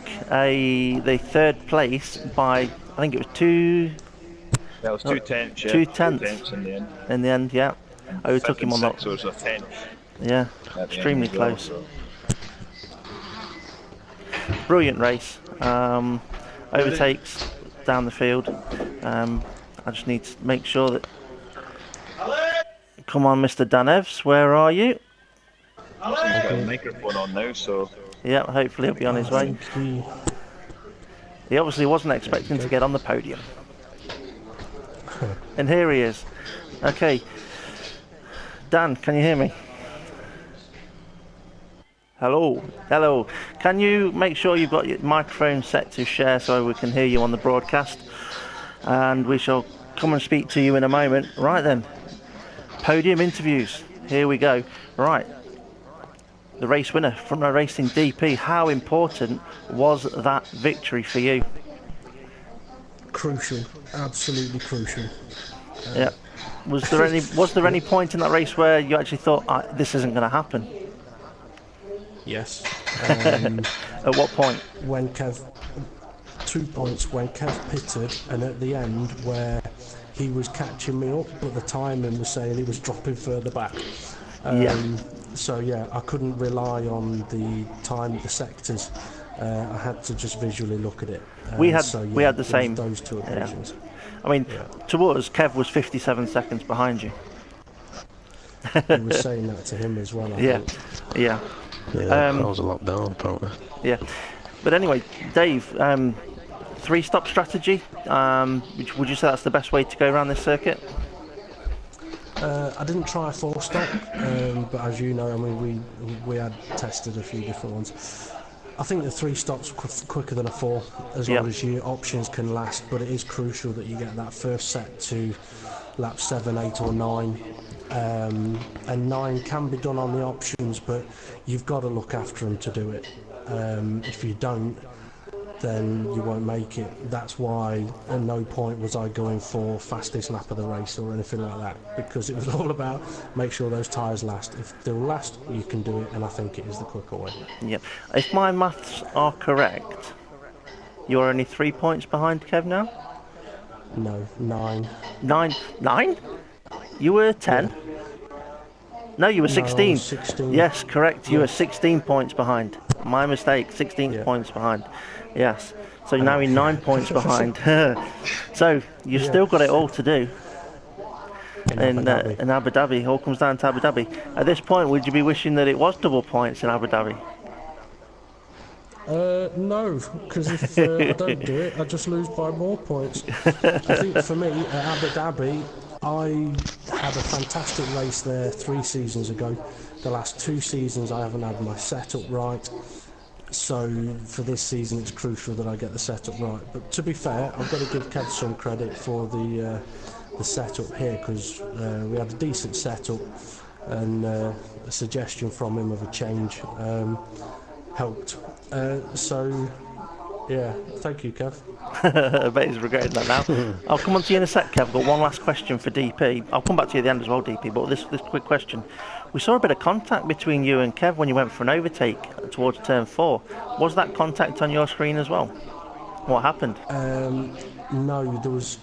the third place by, I think it was 2... That was 2 tenths, yeah. 2 tenths. 2 tenths in the end. In the end, yeah. I took him on that. So it was a tenth. Yeah, extremely close. Brilliant race. Overtakes down the field. I just need to make sure that... Come on, Mr. Dan Evs, where are you? He's got a microphone on now, so... Yeah, hopefully he'll be on his way. He obviously wasn't expecting to get on the podium. And here he is. Okay. Dan, can you hear me? Hello. Hello. Can you make sure you've got your microphone set to share so we can hear you on the broadcast? And we shall come and speak to you in a moment. Right then. Podium interviews. Here we go. Right. The race winner, Front Row Racing DP. How important was that victory for you? Crucial. Absolutely crucial. Yeah. Was there any point in that race where you actually thought, this isn't going to happen? Yes. At what point? When Kev... 2 points when Kev pitted, and at the end where he was catching me up, but the timing was saying he was dropping further back. So yeah, I couldn't rely on the time, the sectors. I had to just visually look at it. We had the same. Those two occasions. I mean, to us, Kev was 57 seconds behind you. He was saying that to him as well. I think. Yeah. Yeah, that was a lot down, apparently. Yeah. But anyway, Dave, 3-stop strategy. Would you say that's the best way to go around this circuit? I didn't try a 4-stop, but as you know, I mean, we had tested a few different ones. I think the 3 stops quicker than a 4, as long as your options can last. But it is crucial that you get that first set to lap 7, 8, or 9. And 9 can be done on the options, but you've got to look after them to do it. If you don't, then you won't make it. That's why at no point was I going for fastest lap of the race or anything like that, because it was all about make sure those tyres last. If they'll last, you can do it, and I think it is the quicker way. Yep. If my maths are correct, you're only 3 points behind Kev now? No, 9. 9? You were 10? Yeah. No, you were 16. No, 16. Yes, correct. You were 16 points behind. My mistake. 16 points behind. Yes. So now you're 9 points behind. So you've still got it all to do. In Abu Dhabi. It all comes down to Abu Dhabi. At this point, would you be wishing that it was double points in Abu Dhabi? No, because if I don't do it, I just lose by more points. I think for me, at Abu Dhabi, I had a fantastic race there 3 seasons ago. The last 2 seasons I haven't had my setup right. So for this season it's crucial that I get the setup right. But to be fair, I've got to give Kev some credit for the setup here, because we had a decent setup, and a suggestion from him of a change helped. So yeah, thank you, Kev. I bet he's regretting that now. I'll come on to you in a sec, Kev. I've got one last question for DP. I'll come back to you at the end as well, DP, but this quick question. We saw a bit of contact between you and Kev when you went for an overtake towards turn 4. Was that contact on your screen as well? What happened? No, there was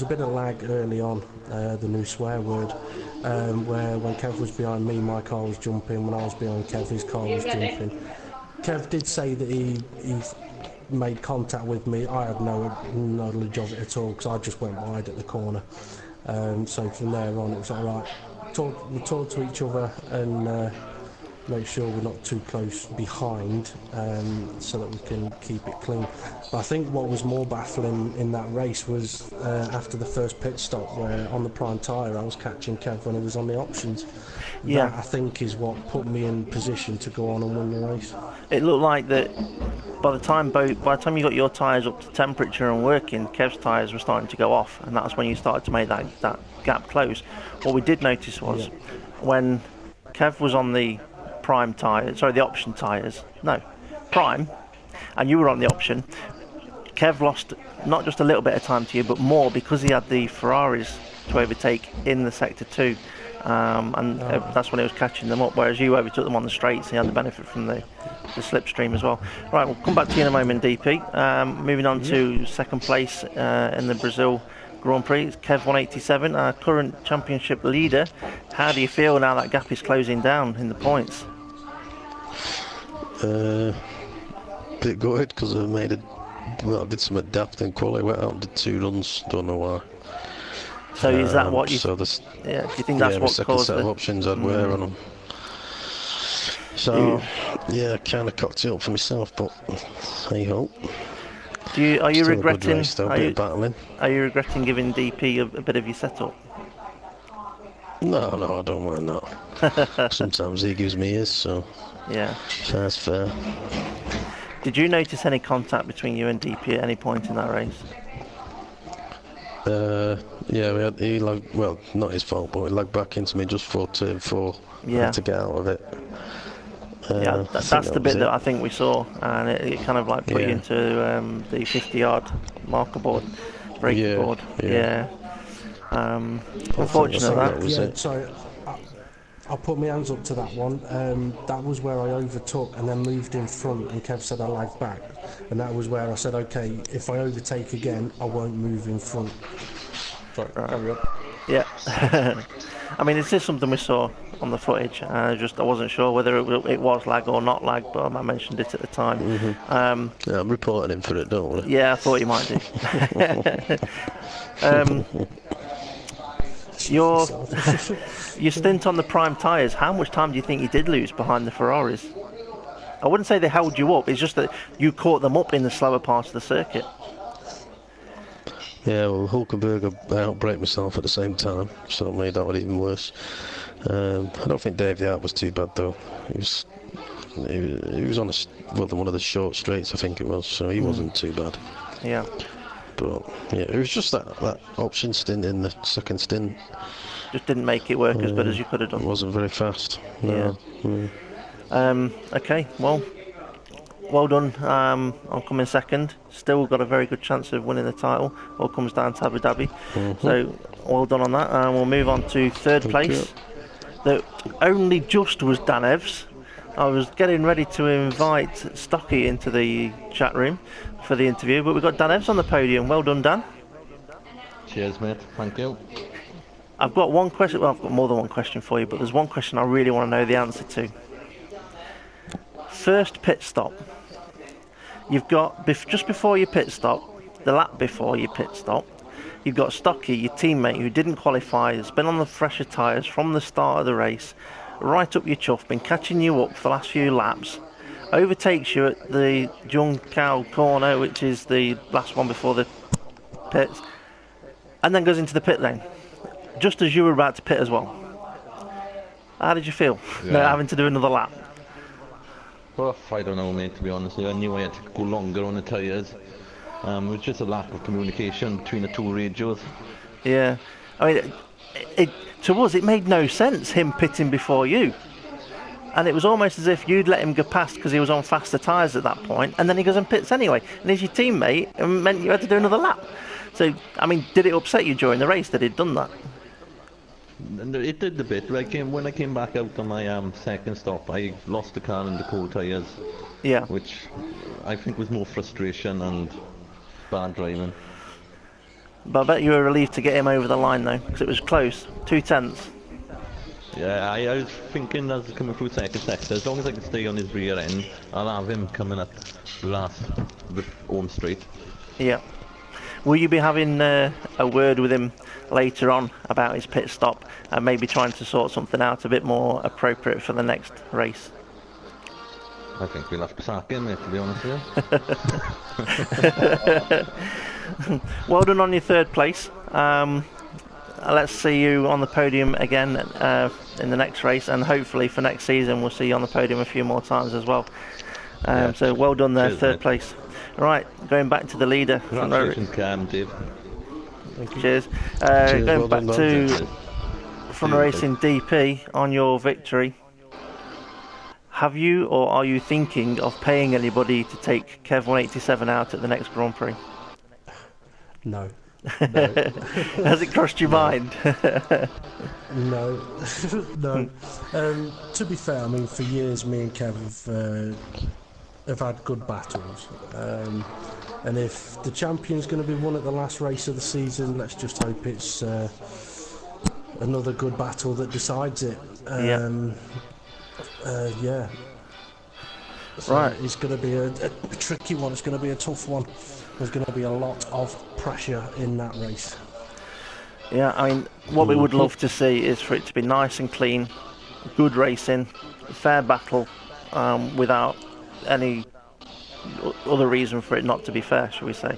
a bit of lag early on, the new swear word, where when Kev was behind me, my car was jumping. When I was behind Kev, his car was jumping. Kev did say that he made contact with me. I had no knowledge of it at all because I just went wide at the corner. So from there on, it was all right. We talk to each other and make sure we're not too close behind, so that we can keep it clean. But I think what was more baffling in that race was after the first pit stop, where on the prime tyre I was catching Kev when he was on the options. Yeah, that, I think, is what put me in position to go on and win the race. It looked like that by the time you got your tyres up to temperature and working, Kev's tyres were starting to go off, and that's when you started to make that gap close. What we did notice was when Kev was on the prime tyres, the option tyres, prime, and you were on the option, Kev lost not just a little bit of time to you, but more because he had the Ferraris to overtake in the sector 2, and that's when he was catching them up, whereas you overtook them on the straights. He had the benefit from the slipstream as well. Right, we'll come back to you in a moment, DP. Moving on to second place in the Brazil Grand Prix, it's Kev 187, our current championship leader. How do you feel now that gap is closing down in the points? Bit gutted because I did some daft in quality, went out and did 2 runs, don't know why. So is that what you... So do you think that's what second caused set of options I'd wear on them. So, I kind of cocked it up for myself, but hey ho. Are you regretting? Race, though, are you regretting giving DP a bit of your setup? No, I don't mind that. Sometimes he gives me his, so that's fair. Did you notice any contact between you and DP at any point in that race? He lagged, well, not his fault, but he lagged back into me just for turn 4. I had to get out of it. That's the bit that I think we saw, and it kind of like put you into the 50-yard marker board, braking board. Unfortunately, sorry, I'll put my hands up to that one. That was where I overtook and then moved in front, and Kev said I lagged back, and that was where I said, okay, if I overtake again, I won't move in front. Sorry, carry on. Yeah. I mean, it's just something we saw on the footage. I wasn't sure whether it was lag or not lag, but I mentioned it at the time. Mm-hmm. I'm reporting him for it, don't worry. Yeah, I thought you might do. Your stint on the prime tyres, how much time do you think you did lose behind the Ferraris? I wouldn't say they held you up, it's just that you caught them up in the slower parts of the circuit. Yeah, well, Hulkenberg, I outbraked myself at the same time, so it made that one even worse. I don't think Dave the Art was too bad, though. He was on one of the short straights, I think it was, so he wasn't too bad. Yeah. But, it was just that option stint in the second stint. Just didn't make it work as good as you could have done. It wasn't very fast. No. Yeah. Okay, well done on coming second. Still got a very good chance of winning the title. All comes down to Abu Dhabi. So well done on that. And we'll move on to third place. That only just was Dan Evs. I was getting ready to invite Stocky into the chat room for the interview, but we've got Dan Evs on the podium. Well done, Dan. Cheers, mate. Thank you. I've got one question. Well, I've got more than one question for you, but there's one question I really want to know the answer to. First pit stop. You've got, just before your pit stop, the lap before your pit stop, you've got Stocky, your teammate, who didn't qualify, has been on the fresher tyres from the start of the race, right up your chuff, been catching you up for the last few laps, overtakes you at the Junção corner, which is the last one before the pits, and then goes into the pit lane, just as you were about to pit as well. How did you feel, having to do another lap? Well, I don't know, mate, to be honest. I knew I had to go longer on the tyres. It was just a lack of communication between the two radios. Yeah. I mean, to us, it made no sense, him pitting before you. And it was almost as if you'd let him go past because he was on faster tyres at that point, and then he goes and pits anyway. And he's your teammate, and meant you had to do another lap. So, I mean, did it upset you during the race that he'd done that? It did a bit. When I came back out on my second stop, I lost the car in the cold tyres. Yeah. Which I think was more frustration and bad driving. But I bet you were relieved to get him over the line, though, because it was close. 2/10. Yeah, I was thinking as coming through second sector, as long as I can stay on his rear end, I'll have him coming up last with home straight. Yeah. Will you be having a word with him later on about his pit stop and maybe trying to sort something out a bit more appropriate for the next race? I think we'll have to sack him, mate, to be honest with you. Well done on your third place. Let's see you on the podium again in the next race, and hopefully for next season we'll see you on the podium a few more times as well. So well done there. Cheers, third mate. Place. Right, going back to the leader. Congratulations, Dave. Cheers. Cheers. Going Well back done, to Front Racing DP on your victory. Have you or are you thinking of paying anybody to take Kev 187 out at the next Grand Prix? No. Has it crossed your mind? No. No. To be fair, I mean, for years me and Kev have had good battles. And if the champion's going to be won at the last race of the season, let's just hope it's another good battle that decides it. Yeah. So right. It's going to be a tricky one. It's going to be a tough one. There's going to be a lot of pressure in that race. Yeah, I mean, what we would love to see is for it to be nice and clean, good racing, fair battle, without any other reason for it not to be fair, shall we say.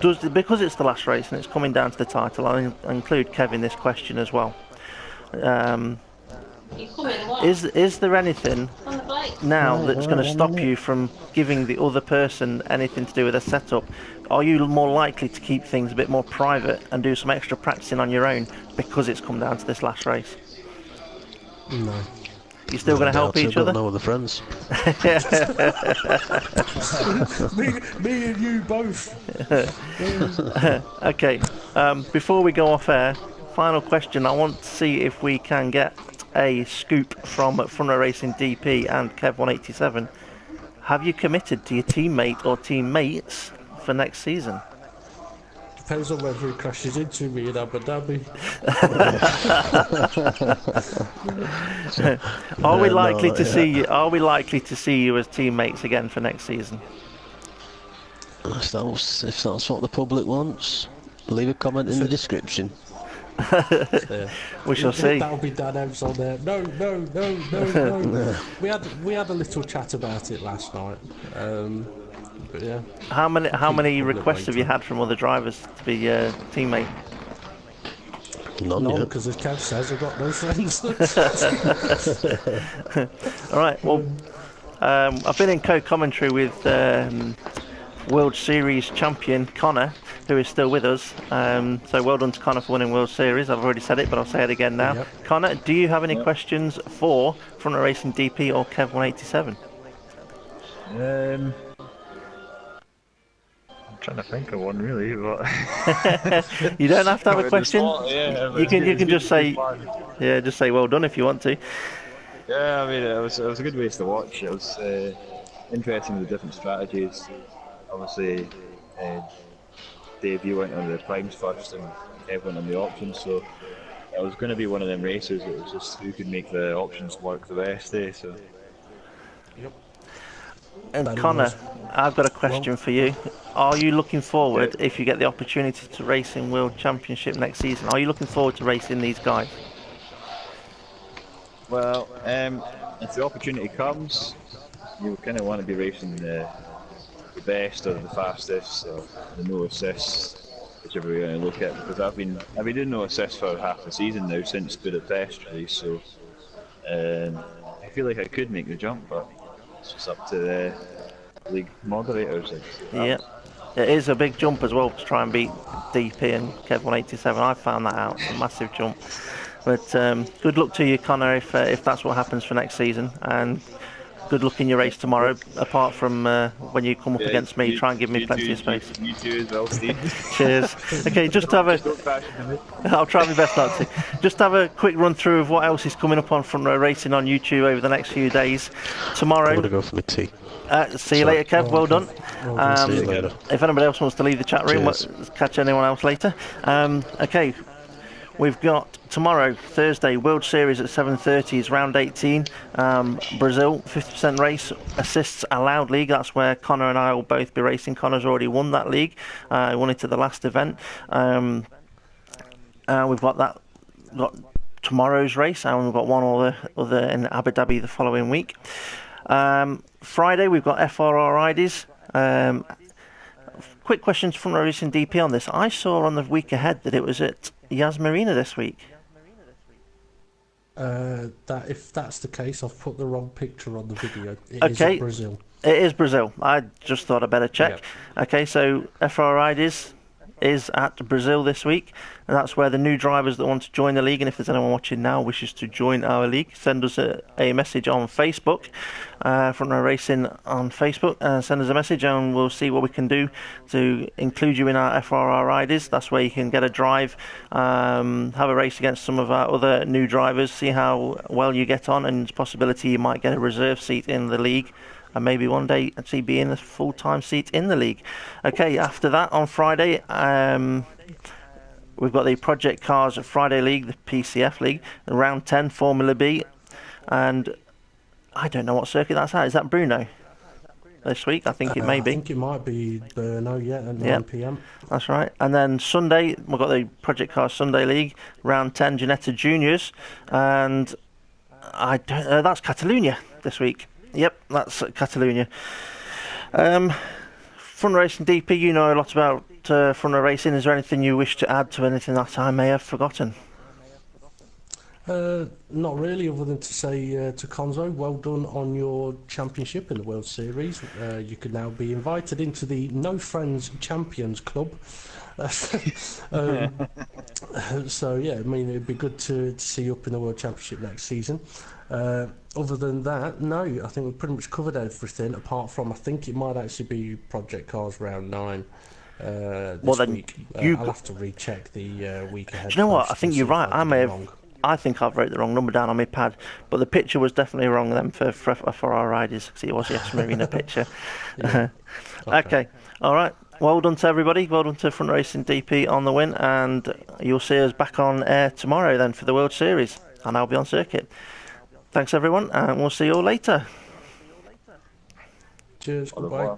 Because it's the last race and it's coming down to the title, I'll include Kev in this question as well. Is there anything now that's going to stop you from giving the other person anything to do with a setup? Are you more likely to keep things a bit more private and do some extra practicing on your own because it's come down to this last race? No. You're still going to help each other? No other friends. me and you both. Okay. Before we go off air, final question. I want to see if we can get a scoop from Front Row Racing DP and Kev 187. Have you committed to your teammate or teammates for next season? Depends on whether he crashes into me in Abu Dhabi. Are we likely to see you? Are we likely to see you as teammates again for next season? If that's what the public wants, leave a comment in the description. We shall see. That'll be Dan Evans on there. No. We had a little chat about it last night. But yeah. How many requests have you had from other drivers to be teammate? None, because as Kev says, I've got no friends. All right. Well, I've been in co-commentary with World Series champion Connor, who is still with us. So well done to Connor for winning World Series. I've already said it, but I'll say it again now. Yep. Connor, do you have any questions for Front Row Racing DP or Kev 187? I'm trying to think of one really, but you don't have to have a question. You can just say, just say well done if you want to. Yeah, I mean it was a good race to watch. It was interesting with the different strategies. Obviously, Dave, you went on the primes first, and Kev went on the options. So it was going to be one of them races. It was just who could make the options work the best. So. Yep. And Connor, I've got a question for you. Are you looking forward, if you get the opportunity to race in World Championship next season, are you looking forward to racing these guys? Well, if the opportunity comes, you kind of want to be racing the best or the fastest or the no assists, whichever way you want to look at it. Because I've been doing no assists for half the season now since Budapest really, so I feel like I could make the jump, but it's just up to the league moderators. Yeah, it is a big jump as well to try and beat DP and Kev 187. I found that out, a massive jump. But good luck to you, Connor, if that's what happens for next season, and good luck in your race tomorrow. Apart from when you come up against me, try and give me plenty of space. You too as well, Steve. Cheers. Okay, just have a. I'll try my best not to. Just have a quick run through of what else is coming up on Front Row Racing on YouTube over the next few days. Tomorrow. I'm gonna go for my tea. See you later, Kev. Well done. See you later. If anybody else wants to leave the chat room, catch anyone else later. Okay. We've got tomorrow, Thursday, World Series at 7:30 is round 18. Brazil, 50% race, assists allowed league. That's where Connor and I will both be racing. Connor's already won that league. He won it at the last event. We've got tomorrow's race, and we've got one other in Abu Dhabi the following week. Friday, we've got FRR IDs. Quick questions from Racing DP on this. I saw on the week ahead that it was at Yas Marina this week. If that's the case, I've put the wrong picture on the video. It is Okay. Brazil. It is Brazil. I just thought I'd better check. Yep. Okay, so FRR IDs is at Brazil this week, and that's where the new drivers that want to join the league, and if there's anyone watching now wishes to join our league, send us a message on Facebook, Front Row Racing on Facebook, and send us a message, and we'll see what we can do to include you in our FRR riders. That's where you can get a drive, have a race against some of our other new drivers, see how well you get on, and there's a possibility you might get a reserve seat in the league, and maybe one day actually be in a full-time seat in the league. Okay, after that, on Friday, we've got the Project Cars Friday League, the PCF League, round 10, Formula B, and I don't know what circuit that's at. Is that Bruno this week? I think it may be. I think it might be Brno, at 9 p.m. That's right. And then Sunday, we've got the Project Cars Sunday League, round 10, Ginetta Juniors, and that's Catalonia this week. Yep, that's Catalonia. Front Racing DP, you know a lot about Front Row Racing. Is there anything you wish to add to anything that I may have forgotten? Not really, other than to say to Conzo, well done on your championship in the World Series. You could now be invited into the No Friends Champions Club. So yeah, I mean, it'd be good to see you up in the World Championship next season. Other than that, no, I think we've pretty much covered everything, apart from I think it might actually be Project Cars round 9 this week. I'll have to recheck the week ahead. Do you know what? I think you're right. I think I've wrote the wrong number down on my pad, but the picture was definitely wrong then for our riders, because it was the Yas Marina picture. Yeah. Okay, all right. Well done to everybody. Well done to Front Racing DP on the win, and you'll see us back on air tomorrow then for the World Series, and I'll be on circuit. Thanks everyone, and we'll see you all later. Cheers. Goodbye.